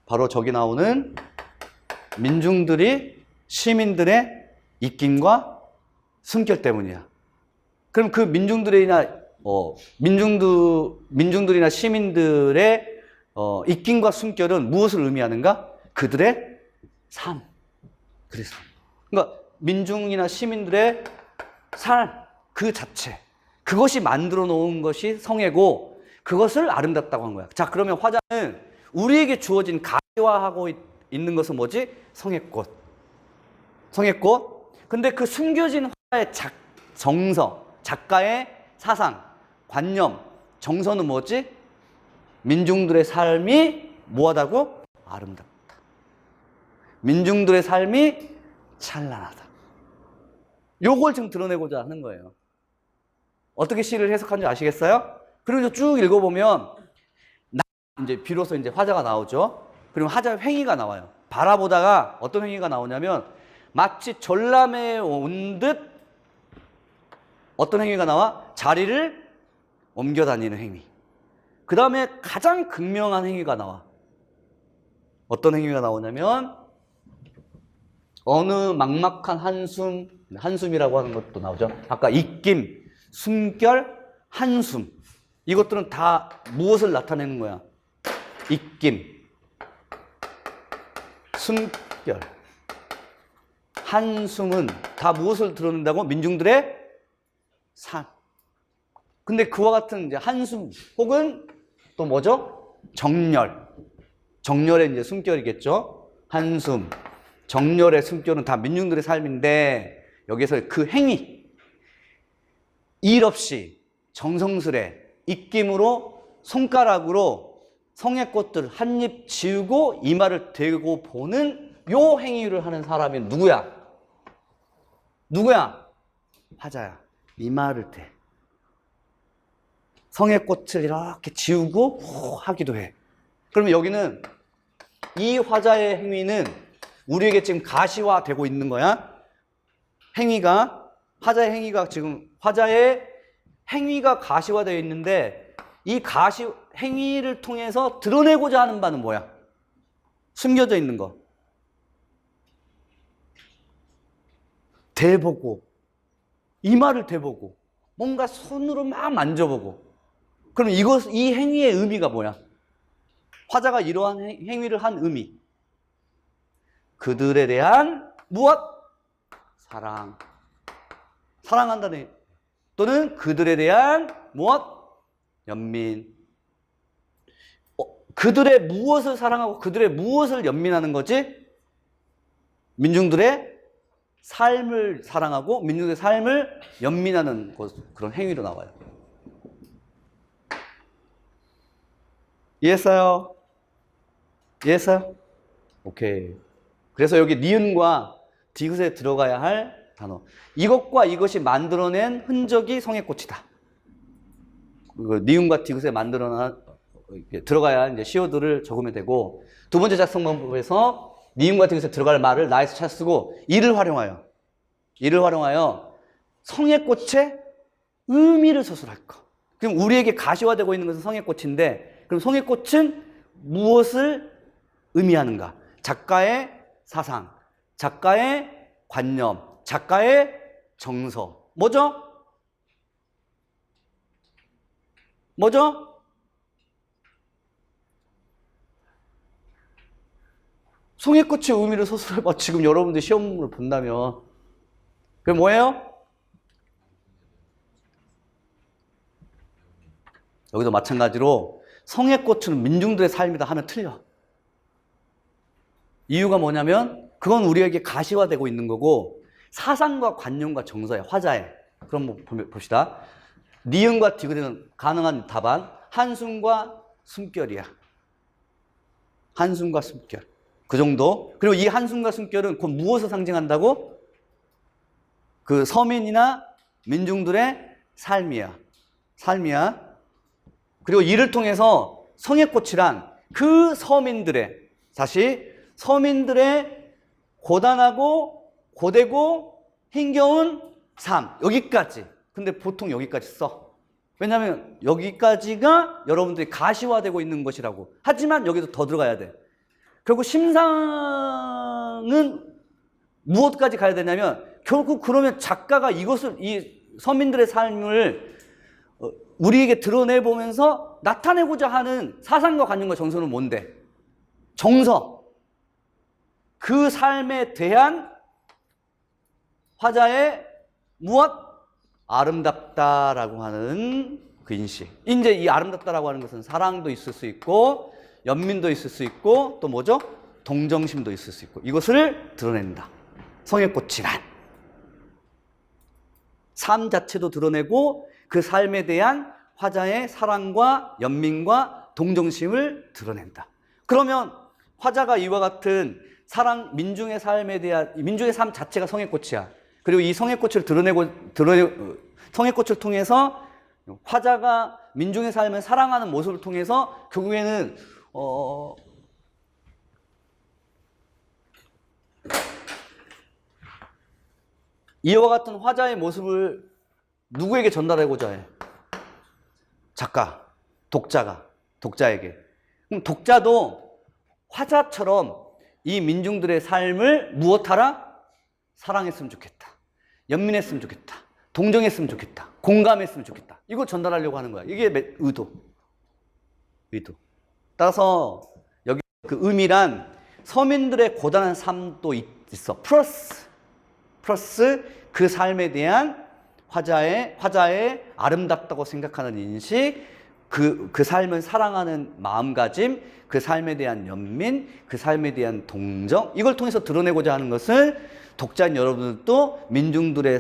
바로 저기 나오는 시민들의 입김과 숨결 때문이야. 그럼 그 민중들이나 시민들의 입김과 숨결은 무엇을 의미하는가? 그들의 삶. 그래서 그러니까 민중이나 시민들의 삶 그 자체, 그것이 만들어 놓은 것이 성애고 그것을 아름답다고 한 거야. 자, 그러면 화자는 우리에게 주어진 가시화하고 있는 것은 뭐지? 성애꽃. 근데 그 숨겨진 화자의 정서, 작가의 사상, 관념, 정서는 뭐지? 민중들의 삶이 뭐하다고? 아름답다. 민중들의 삶이 찬란하다. 요걸 지금 드러내고자 하는 거예요. 어떻게 시를 해석하는지 아시겠어요? 그리고 쭉 읽어보면 이제 비로소 이제 화자가 나오죠. 그리고 화자 횡의가 나와요. 바라보다가 어떤 횡의가 나오냐면 마치 전람회에 온 듯 어떤 행위가 나와? 자리를 옮겨 다니는 행위. 그 다음에 가장 극명한 행위가 나와. 어떤 행위가 나오냐면 어느 막막한 한숨, 한숨이라고 하는 것도 나오죠. 아까 입김, 숨결, 한숨. 이것들은 다 무엇을 나타내는 거야? 입김, 숨결, 한숨은 다 무엇을 드러낸다고? 민중들의 삶. 근데 그와 같은 이제 한숨 혹은 또 뭐죠? 정렬. 정렬의 이제 숨결이겠죠. 한숨, 정렬의 숨결은 다 민중들의 삶인데 여기서 그 행위, 일 없이 정성스레 입김으로 손가락으로 성의꽃들 한 입 지우고 이마를 대고 보는 요 행위를 하는 사람이 누구야? 누구야? 화자야. 이마를 대. 성의꽃을 이렇게 지우고 하기도 해. 그러면 여기는 이 화자의 행위는 우리에게 지금 가시화되고 있는 거야. 행위가, 화자의 행위가 지금 화자의 행위가 가시화되어 있는데 이 가시 행위를 통해서 드러내고자 하는 바는 뭐야? 숨겨져 있는 거. 대보고, 이마를 대보고, 뭔가 손으로 막 만져보고. 그럼 이 행위의 의미가 뭐야? 화자가 이러한 행위를 한 의미. 그들에 대한 무엇? 사랑. 사랑한다는, 또는 그들에 대한 무엇? 연민. 그들의 무엇을 사랑하고 그들의 무엇을 연민하는 거지? 민중들의 삶을 사랑하고 민중들의 삶을 연민하는 그런 행위로 나와요. 이해했어요? 이해했어요? 오케이. 그래서 여기 니은과 디귿에 들어가야 할 단어. 이것과 이것이 만들어낸 흔적이 성의꽃이다. 니은과 디귿에 들어가야 이제 시어들을 적으면 되고, 두 번째 작성 방법에서 니은과 디귿에 들어갈 말을 나에서 찾아 쓰고 이를 활용하여 성의꽃의 의미를 서술할 거. 그럼 우리에게 가시화되고 있는 것은 성의꽃인데, 그럼 성의꽃은 무엇을 의미하는가? 작가의 사상, 작가의 관념, 작가의 정서. 뭐죠? 뭐죠? 성의꽃의 의미를 서술해봐. 지금 여러분들 시험을 본다면. 그게 뭐예요? 여기도 마찬가지로 성의꽃은 민중들의 삶이다 하면 틀려. 이유가 뭐냐면 그건 우리에게 가시화되고 있는 거고 사상과 관념과 정서의 화자에. 그럼 봅시다. 니은과 디귿에는 가능한 답안 한숨과 숨결이야. 한숨과 숨결. 그 정도. 그리고 이 한숨과 숨결은 곧 무엇을 상징한다고? 그 서민이나 민중들의 삶이야. 삶이야. 그리고 이를 통해서 성의꽃이란 그 서민들의, 다시 서민들의 고단하고 고되고 힘겨운 삶. 여기까지. 근데 보통 여기까지 써. 왜냐하면 여기까지가 여러분들이 가시화되고 있는 것이라고. 하지만 여기도 더 들어가야 돼. 결국 심상은 무엇까지 가야 되냐면 결국 그러면 작가가 이것을, 이 서민들의 삶을 우리에게 드러내보면서 나타내고자 하는 사상과 관념과 정서는 뭔데? 정서. 그 삶에 대한 화자의 무엇? 아름답다라고 하는 그 인식. 이제 이 아름답다라고 하는 것은 사랑도 있을 수 있고 연민도 있을 수 있고 또 뭐죠? 동정심도 있을 수 있고 이것을 드러낸다. 성의꽃이란 삶 자체도 드러내고 그 삶에 대한 화자의 사랑과 연민과 동정심을 드러낸다. 그러면 화자가 이와 같은 사랑, 민중의 삶에 대한, 민중의 삶 자체가 성의꽃이야. 그리고 이 성의꽃을 성의꽃을 통해서 화자가 민중의 삶을 사랑하는 모습을 통해서 결국에는 이와 같은 화자의 모습을 누구에게 전달하고자 해? 작가, 독자에게. 그럼 독자도 화자처럼 이 민중들의 삶을 무엇하라? 사랑했으면 좋겠다. 연민했으면 좋겠다. 동정했으면 좋겠다. 공감했으면 좋겠다. 이거 전달하려고 하는 거야. 이게 의도. 따라서 여기 그 의미란 서민들의 고단한 삶도 있어. 플러스 그 삶에 대한 화자의 아름답다고 생각하는 인식, 그 삶을 사랑하는 마음가짐, 그 삶에 대한 연민, 그 삶에 대한 동정, 이걸 통해서 드러내고자 하는 것을 독자인 여러분들도 민중들의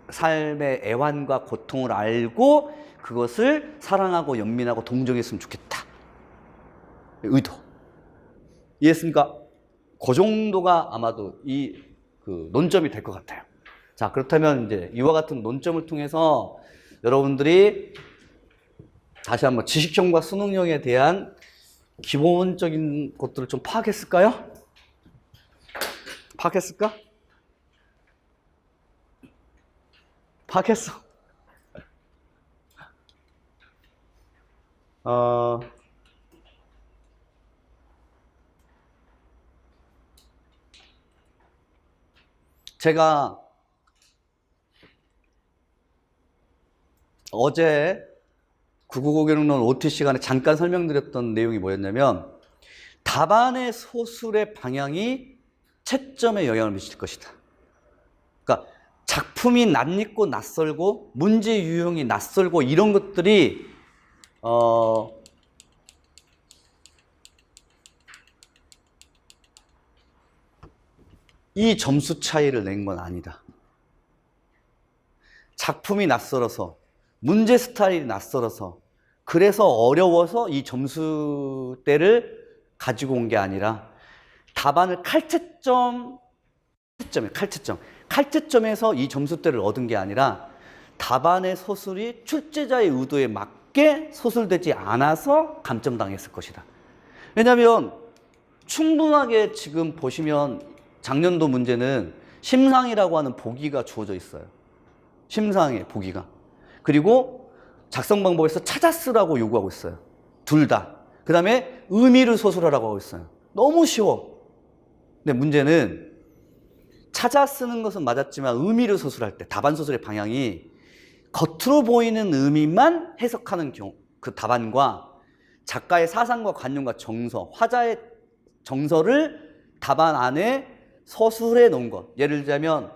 삶의 애환과 고통을 알고 그것을 사랑하고 연민하고 동정했으면 좋겠다. 의도. 이해했습니까? 그 정도가 아마도 그 논점이 될 것 같아요. 자, 그렇다면 이제 이와 같은 논점을 통해서 여러분들이 다시 한번 지식형과 수능형에 대한 기본적인 것들을 좀 파악했을까요? 파악했을까? 파악했어. 제가 어제 999교육론 OT 시간에 잠깐 설명드렸던 내용이 뭐였냐면 답안의 소술의 방향이 채점에 영향을 미칠 것이다. 그러니까 작품이 낯익고 낯설고 문제 유형이 낯설고 이런 것들이 이 점수 차이를 낸 건 아니다. 작품이 낯설어서 문제 스타일이 낯설어서 그래서 어려워서 이 점수대를 가지고 온 게 아니라 답안을 칼채점에서 이 점수대를 얻은 게 아니라 답안의 소술이 출제자의 의도에 맞게 소술되지 않아서 감점당했을 것이다. 왜냐하면 충분하게 지금 보시면 작년도 문제는 심상이라고 하는 보기가 주어져 있어요. 심상의 보기가. 그리고 작성 방법에서 찾아 쓰라고 요구하고 있어요. 둘 다. 그 다음에 의미를 소술하라고 하고 있어요. 너무 쉬워. 근데 문제는 찾아 쓰는 것은 맞았지만 의미를 소술할 때 답안 소술의 방향이 겉으로 보이는 의미만 해석하는 경우, 그 답안과 작가의 사상과 관념과 정서, 화자의 정서를 답안 안에 서술해 놓은 것. 예를 들자면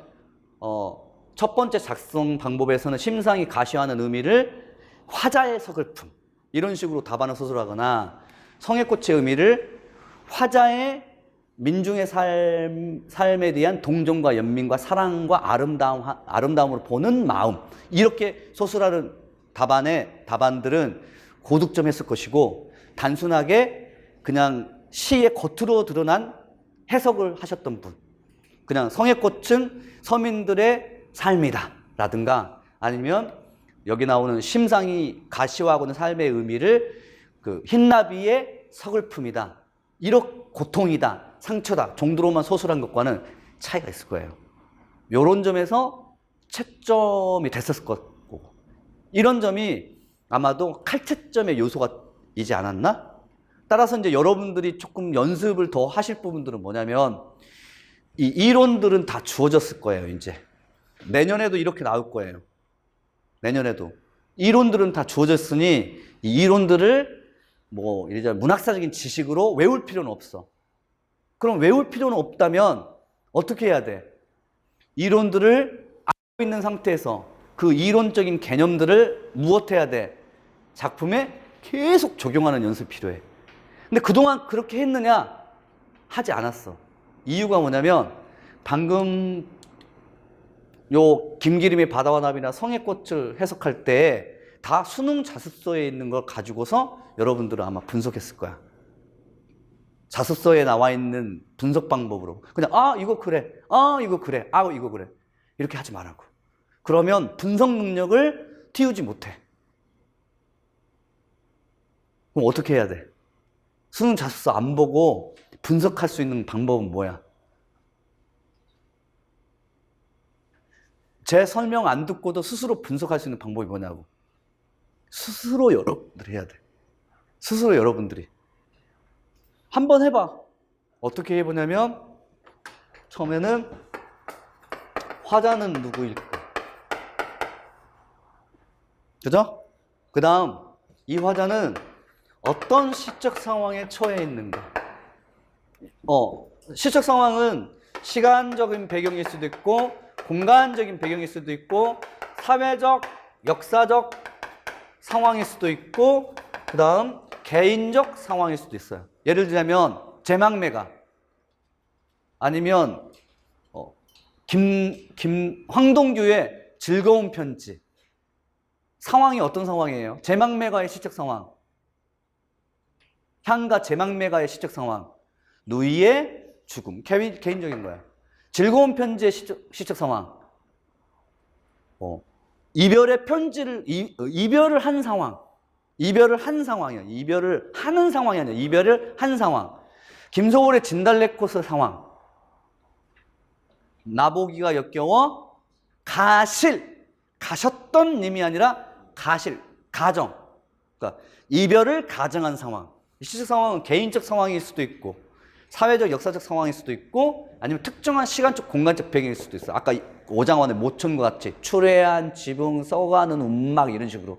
첫 번째 작성 방법에서는 심상이 가시화하는 의미를 화자의 서글픔 이런 식으로 답안을 서술하거나 성의꽃의 의미를 화자의 민중의 삶에 대한 동정과 연민과 사랑과 아름다움으로 보는 마음 이렇게 서술하는 답안들은 고득점했을 것이고 단순하게 그냥 시의 겉으로 드러난 해석을 하셨던 분 그냥 성의꽃은 서민들의 삶이다 라든가 아니면 여기 나오는 심상이 가시화하고는 삶의 의미를 그 흰나비의 서글픔이다 이런 고통이다 상처다 정도로만 소술한 것과는 차이가 있을 거예요. 이런 점에서 채점이 됐었을 거고 이런 점이 아마도 칼채점의 요소가 이지 않았나? 따라서 이제 여러분들이 조금 연습을 더 하실 부분들은 뭐냐면 이 이론들은 다 주어졌을 거예요. 이제 내년에도 이렇게 나올 거예요. 내년에도 이론들은 다 주어졌으니 이 이론들을 뭐 예를 들어 문학사적인 지식으로 외울 필요는 없어. 그럼 외울 필요는 없다면 어떻게 해야 돼? 이론들을 알고 있는 상태에서 그 이론적인 개념들을 무엇해야 돼? 작품에 계속 적용하는 연습이 필요해. 근데 그동안 그렇게 했느냐? 하지 않았어. 이유가 뭐냐면 방금 요 김기림의 바다와 나비나 성의꽃을 해석할 때 다 수능 자습서에 있는 걸 가지고서 여러분들은 아마 분석했을 거야. 자습서에 나와 있는 분석 방법으로 그냥 이거 그래, 이거 그래, 이거 그래 이렇게 하지 말라고. 그러면 분석 능력을 틔우지 못해. 그럼 어떻게 해야 돼? 수능 자습서 안 보고 분석할 수 있는 방법은 뭐야? 제 설명 안 듣고도 스스로 분석할 수 있는 방법이 뭐냐고. 스스로 여러분들이 해야 돼. 스스로 여러분들이. 한번 해봐. 어떻게 해보냐면 처음에는 화자는 누구일까? 그죠? 그 다음 이 화자는 어떤 시적 상황에 처해 있는가? 시적 상황은 시간적인 배경일 수도 있고 공간적인 배경일 수도 있고 사회적, 역사적 상황일 수도 있고 그 다음 개인적 상황일 수도 있어요. 예를 들자면 제망매가 아니면 황동규의 즐거운 편지. 상황이 어떤 상황이에요? 제망매가의 시적 상황. 향가 제망매가의 시적 상황. 누이의 죽음. 개인적인 거야. 즐거운 편지의 시적 상황. 이별의 편지를, 이별을 한 상황. 이별을 한 상황이야. 이별을 하는 상황이 아니야. 이별을 한 상황. 김소월의 진달래꽃의 상황. 나보기가 역겨워 가셨던 님이 아니라 가정. 그러니까 이별을 가정한 상황. 시적 상황은 개인적 상황일 수도 있고 사회적, 역사적 상황일 수도 있고 아니면 특정한 시간적, 공간적 배경일 수도 있어. 아까 오장원의 모천과 같이 추레한 지붕, 썩어가는 움막 이런 식으로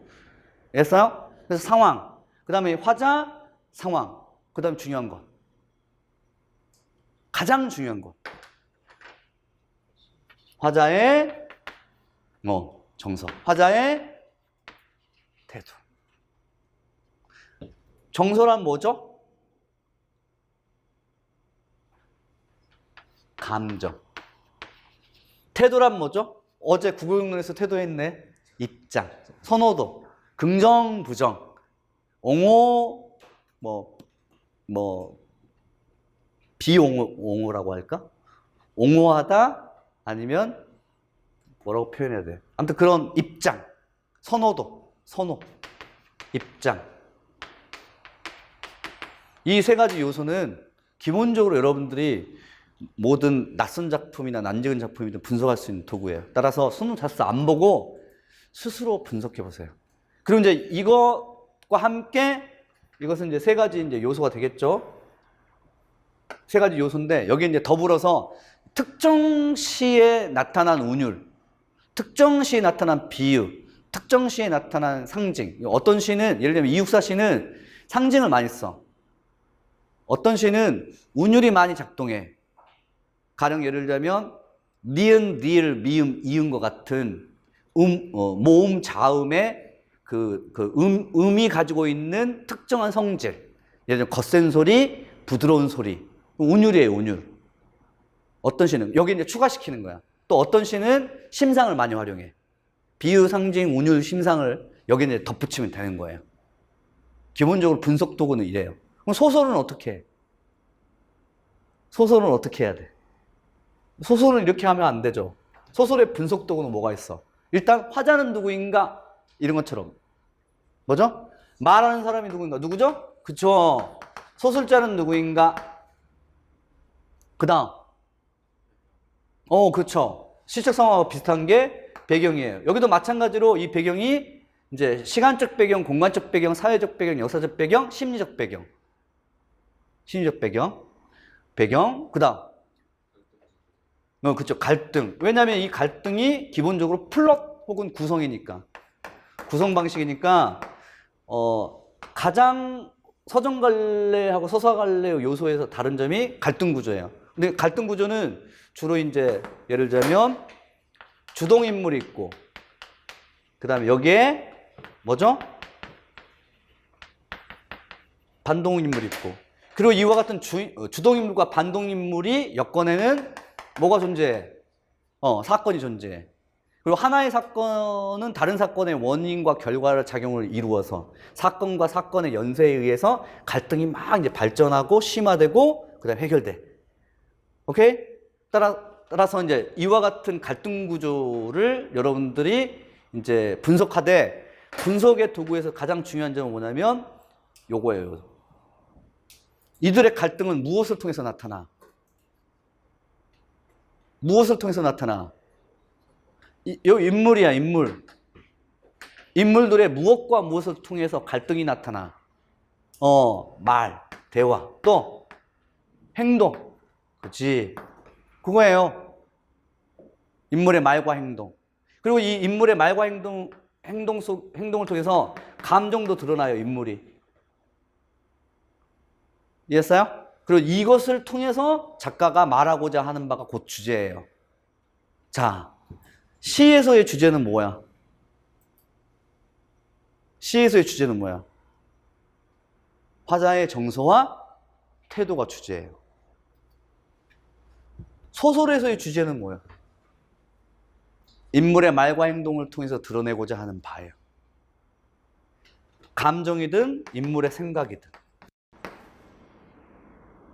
했어요. 그래서 상황, 그 다음에 화자, 상황, 그 다음에 중요한 것, 가장 중요한 것, 화자의 정서, 화자의 태도. 정서란 뭐죠? 감정. 태도란 뭐죠? 어제 국어용론에서 태도했네. 입장, 선호도, 긍정, 부정, 옹호, 비옹호라고 할까? 옹호하다 아니면 뭐라고 표현해야 돼? 아무튼 그런 입장, 선호, 입장. 이 세 가지 요소는 기본적으로 여러분들이 모든 낯선 작품이나 난지은 작품이든 분석할 수 있는 도구예요. 따라서 수능 자습서 안 보고 스스로 분석해 보세요. 그리고 이제 이것과 함께 이것은 이제 세 가지 이제 요소가 되겠죠. 세 가지 요소인데 여기 이제 더불어서 특정 시에 나타난 운율, 특정 시에 나타난 비유, 특정 시에 나타난 상징. 어떤 시는 예를 들면 이육사 시는 상징을 많이 써. 어떤 시는 운율이 많이 작동해. 가령 예를 들자면 니은, 리을, 미음, 이음과 같은 모음, 자음의 음이 가지고 있는 특정한 성질. 예를 들면 거센 소리, 부드러운 소리. 운율이에요, 운율. 어떤 시는 여기 이제 추가시키는 거야. 또 어떤 시는 심상을 많이 활용해. 비유, 상징, 운율, 심상을 여기 이제 덧붙이면 되는 거예요. 기본적으로 분석 도구는 이래요. 그럼 소설은 어떻게 해? 소설은 어떻게 해야 돼? 소설은 이렇게 하면 안 되죠. 소설의 분석 도구는 뭐가 있어? 일단 화자는 누구인가? 이런 것처럼. 뭐죠? 말하는 사람이 누구인가? 누구죠? 그쵸. 소설자는 누구인가? 그 다음. 그쵸. 시적 상황과 비슷한 게 배경이에요. 여기도 마찬가지로 이 배경이 이제 시간적 배경, 공간적 배경, 사회적 배경, 역사적 배경, 심리적 배경. 심리적 배경. 그 다음. 그쵸. 갈등. 왜냐하면 이 갈등이 기본적으로 플롯 혹은 구성이니까. 구성 방식이니까, 가장 서정갈래하고 서사갈래 요소에서 다른 점이 갈등 구조예요. 근데 갈등 구조는 주로 이제 예를 들자면 주동인물이 있고, 그 다음에 여기에 뭐죠? 반동인물이 있고, 그리고 이와 같은 주동인물과 반동인물이 여건에는 뭐가 존재해? 사건이 존재해. 그리고 하나의 사건은 다른 사건의 원인과 결과를 작용을 이루어서 사건과 사건의 연쇄에 의해서 갈등이 막 이제 발전하고 심화되고 그다음에 해결돼. 오케이? 따라서 이제 이와 같은 갈등 구조를 여러분들이 이제 분석하되 분석의 도구에서 가장 중요한 점은 뭐냐면 요거예요. 이들의 갈등은 무엇을 통해서 나타나? 무엇을 통해서 나타나? 요 인물이야, 인물. 인물들의 무엇과 무엇을 통해서 갈등이 나타나? 말, 대화, 또 행동. 그렇지. 그거예요. 인물의 말과 행동. 그리고 이 인물의 말과 행동을 통해서 감정도 드러나요, 인물이. 이해했어요? 그리고 이것을 통해서 작가가 말하고자 하는 바가 곧 주제예요. 자, 시에서의 주제는 뭐야? 시에서의 주제는 뭐야? 화자의 정서와 태도가 주제예요. 소설에서의 주제는 뭐야? 인물의 말과 행동을 통해서 드러내고자 하는 바예요. 감정이든 인물의 생각이든.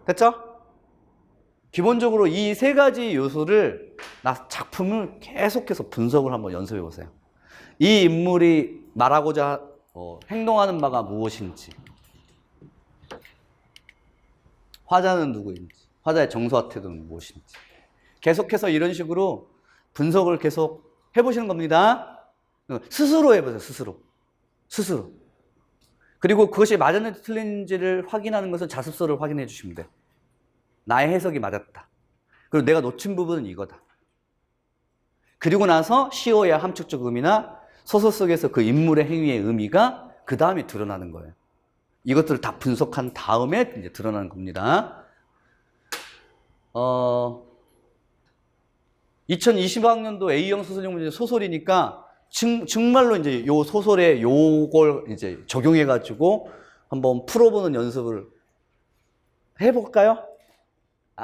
됐죠? 기본적으로 이 세 가지 요소를 작품을 계속해서 분석을 한번 연습해 보세요. 이 인물이 말하고자 행동하는 바가 무엇인지, 화자는 누구인지, 화자의 정서와 태도는 무엇인지 계속해서 이런 식으로 분석을 계속 해보시는 겁니다. 스스로 해보세요. 스스로. 그리고 그것이 맞았는지 틀린지를 확인하는 것은 자습서를 확인해 주시면 돼. 나의 해석이 맞았다. 그리고 내가 놓친 부분은 이거다. 그리고 나서 시어야 함축적 의미나 소설 속에서 그 인물의 행위의 의미가 그 다음에 드러나는 거예요. 이것들을 다 분석한 다음에 이제 드러나는 겁니다. 2020학년도 A형 소설용 문제 소설이니까 정말로 이제 요 소설에 요걸 이제 적용해가지고 한번 풀어보는 연습을 해볼까요?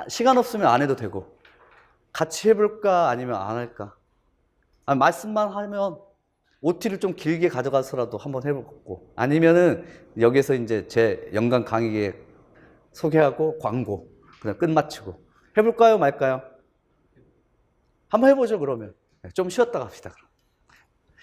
시간 없으면 안 해도 되고. 같이 해볼까? 아니면 안 할까? 말씀만 하면 OT를 좀 길게 가져가서라도 한번 해보고. 아니면은 여기서 이제 제 연간 강의 소개하고 광고. 그냥 끝마치고. 해볼까요? 말까요? 한번 해보죠, 그러면. 좀 쉬었다 갑시다. 그럼.